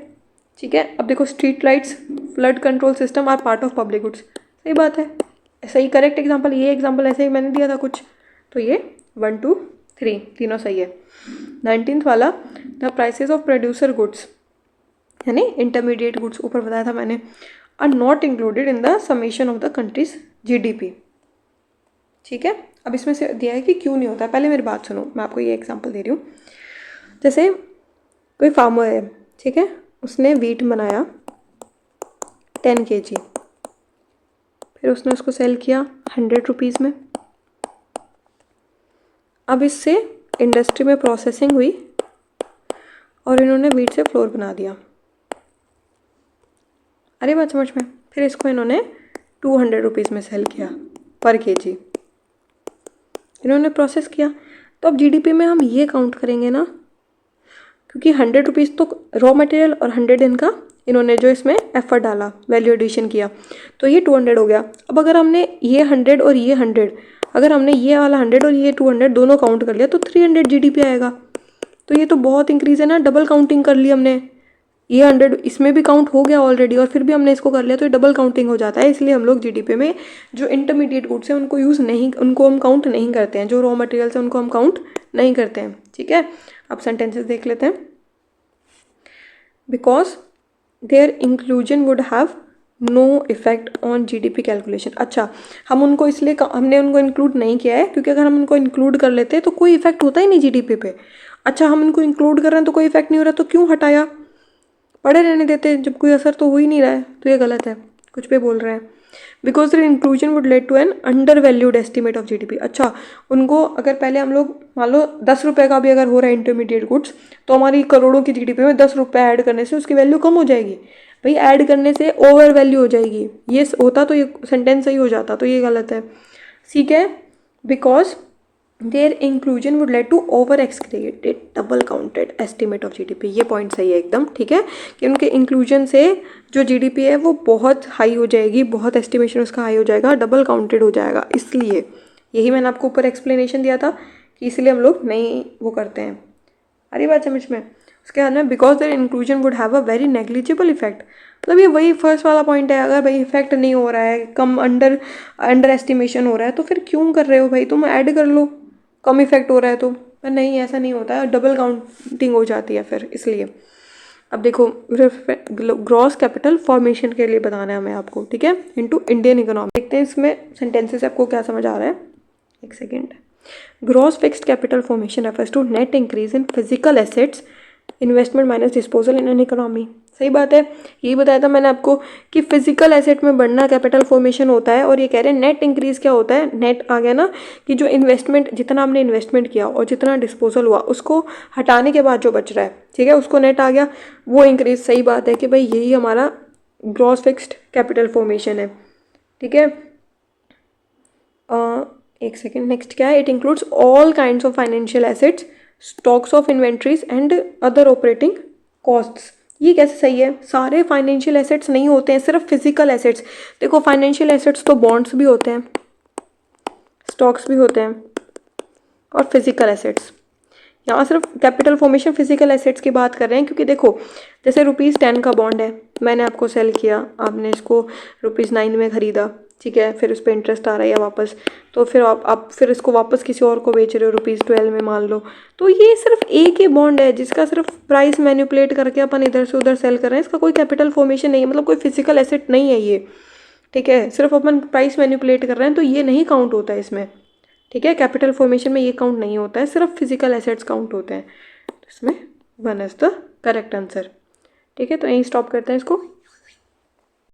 ठीक है। अब देखो street lights, flood control system are part of public goods, सही बात है, सही करेक्ट एग्जांपल, ये एग्जांपल ऐसे ही मैंने दिया था कुछ, तो ये 1, 2, 3 तीनों सही है। 19th वाला, the prices of producer goods यानी इंटरमीडिएट गुड्स, ऊपर बताया था मैंने, are not included in the summation of the country's GDP, ठीक है। अब इसमें से दिया है कि क्यों नहीं होता, पहले मेरी बात सुनो, मैं आपको ये एग्जांपल दे रही हूँ। जैसे कोई फार्मर है, ठीक है, उसने वीट बनाया 10 kg, फिर उसने उसको सेल किया 100 रुपीज़ में। अब इससे इंडस्ट्री में प्रोसेसिंग हुई और इन्होंने वीट से फ्लोर बना दिया, अरे बात समझ में। फिर इसको इन्होंने 200 रुपीज़ में सेल किया पर kg, इन्होंने प्रोसेस किया। तो अब GDP में हम ये काउंट करेंगे ना, क्योंकि 100 रुपीज़ तो रॉ मटेरियल और 100 इनका, इन्होंने जो इसमें एफर्ट डाला, वैल्यू एडिशन किया, तो ये 200 हो गया। अब अगर हमने ये 100 और ये 100, अगर हमने ये वाला 100 और ये 200 दोनों काउंट कर लिया तो 300 GDP आएगा। तो ये तो बहुत इंक्रीज है ना, डबल काउंटिंग कर ली हमने, ये 100 इसमें भी काउंट हो गया ऑलरेडी और फिर भी हमने इसको कर लिया, तो ये डबल काउंटिंग हो जाता है। इसलिए हम लोग GDP में जो इंटरमीडिएट गुड्स हैं उनको हम काउंट नहीं करते हैं, जो रॉ मटेरियल्स हैं उनको हम काउंट नहीं करते हैं, ठीक है। अब सेंटेंसेस देख लेते हैं। Because their inclusion would have no effect on GDP calculation. अच्छा, हमने उनको इंक्लूड नहीं किया है, क्योंकि अगर हम उनको इंक्लूड कर लेते तो कोई इफेक्ट होता ही नहीं GDP पे। अच्छा, हम इनको इंक्लूड कर रहे हैं तो कोई इफेक्ट नहीं हो रहा, तो क्यों हटाया, पड़े रहने देते, जब कोई असर तो हो ही नहीं रहा है, तो ये गलत है, कुछ भी बोल रहे हैं। Because their inclusion would lead to an under valued estimate of GDP. अच्छा, उनको अगर पहले हम लोग मान लो 10 रुपये का भी अगर हो रहा है इंटरमीडिएट गुड्स, तो हमारी करोड़ों की जीडीपी में 10 रुपये ऐड करने से उसकी वैल्यू कम हो जाएगी। भाई ऐड करने से ओवर वैल्यू हो जाएगी, ये होता तो ये सेंटेंस सही हो जाता, तो ये गलत है। ठीक है, because their inclusion would lead to over exaggerated double counted estimate of GDP. ये पॉइंट सही है एकदम, ठीक है, कि उनके इंक्लूजन से जो जीडीपी है वो बहुत हाई हो जाएगी, बहुत एस्टिमेशन उसका हाई हो जाएगा, डबल काउंटेड हो जाएगा। इसलिए यही मैंने आपको ऊपर एक्सप्लेनेशन दिया था कि इसलिए हम लोग नहीं वो करते हैं। आ रही बात समझ में? उसके बाद में because their inclusion would have a very negligible effect, मतलब ये वही फर्स्ट वाला पॉइंट है। अगर भाई इफेक्ट नहीं हो रहा है, कम अंडर एस्टिमेशन हो रहा है, तो फिर क्यों कर रहे हो भाई, तुम ऐड कर लो, कम इफेक्ट हो रहा है तो। पर नहीं, ऐसा नहीं होता है, डबल काउंटिंग हो जाती है फिर, इसलिए। अब देखो ग्रॉस कैपिटल फॉर्मेशन के लिए बताना है हमें आपको, ठीक है, इनटू इंडियन इकोनॉमी। देखते हैं इसमें सेंटेंसेस आपको क्या समझ आ रहा है। एक second. Gross fixed capital formation refers to net increase in physical assets investment minus disposal in an economy. सही बात है, यही बताया था मैंने आपको कि फिजिकल एसेट में बढ़ना कैपिटल फॉर्मेशन होता है। और ये कह रहे हैं नेट इंक्रीज क्या होता है, नेट आ गया ना, कि जो इन्वेस्टमेंट, जितना हमने इन्वेस्टमेंट किया और जितना डिस्पोजल हुआ उसको हटाने के बाद जो बच रहा है, ठीक है, उसको नेट आ गया, वो इंक्रीज। सही बात है कि भाई यही हमारा ग्रॉस फिक्स्ड कैपिटल फॉर्मेशन है, ठीक है। एक सेकेंड, नेक्स्ट क्या है, it includes all kinds of financial assets, stocks of inventories and other operating costs. ये कैसे सही है, सारे फाइनेंशियल एसेट्स नहीं होते हैं, सिर्फ फिजिकल एसेट्स। देखो फाइनेंशियल एसेट्स तो बॉन्ड्स भी होते हैं, स्टॉक्स भी होते हैं, और फिजिकल एसेट्स। यहाँ सिर्फ कैपिटल फॉर्मेशन फिजिकल एसेट्स की बात कर रहे हैं, क्योंकि देखो जैसे ₹10 का बॉन्ड है, मैंने आपको सेल किया, आपने इसको ₹9 में ख़रीदा, ठीक है, फिर उस पर इंटरेस्ट आ रहा है वापस, तो फिर आप फिर इसको वापस किसी और को बेच रहे हो ₹12 में मान लो, तो ये सिर्फ एक ही बॉन्ड है जिसका सिर्फ प्राइस मैनिपुलेट करके अपन इधर से उधर सेल कर रहे हैं। इसका कोई कैपिटल फॉर्मेशन नहीं है, मतलब कोई फिजिकल एसेट नहीं है ये, ठीक है, सिर्फ अपन प्राइस मैनिपुलेट कर रहे हैं, तो ये नहीं काउंट होता है इसमें, ठीक है। कैपिटल फॉर्मेशन में ये काउंट नहीं होता है, सिर्फ फिजिकल एसेट्स काउंट होते हैं। तो इसमें 1 इज द करेक्ट आंसर, ठीक है। तो यहीं स्टॉप करते हैं इसको।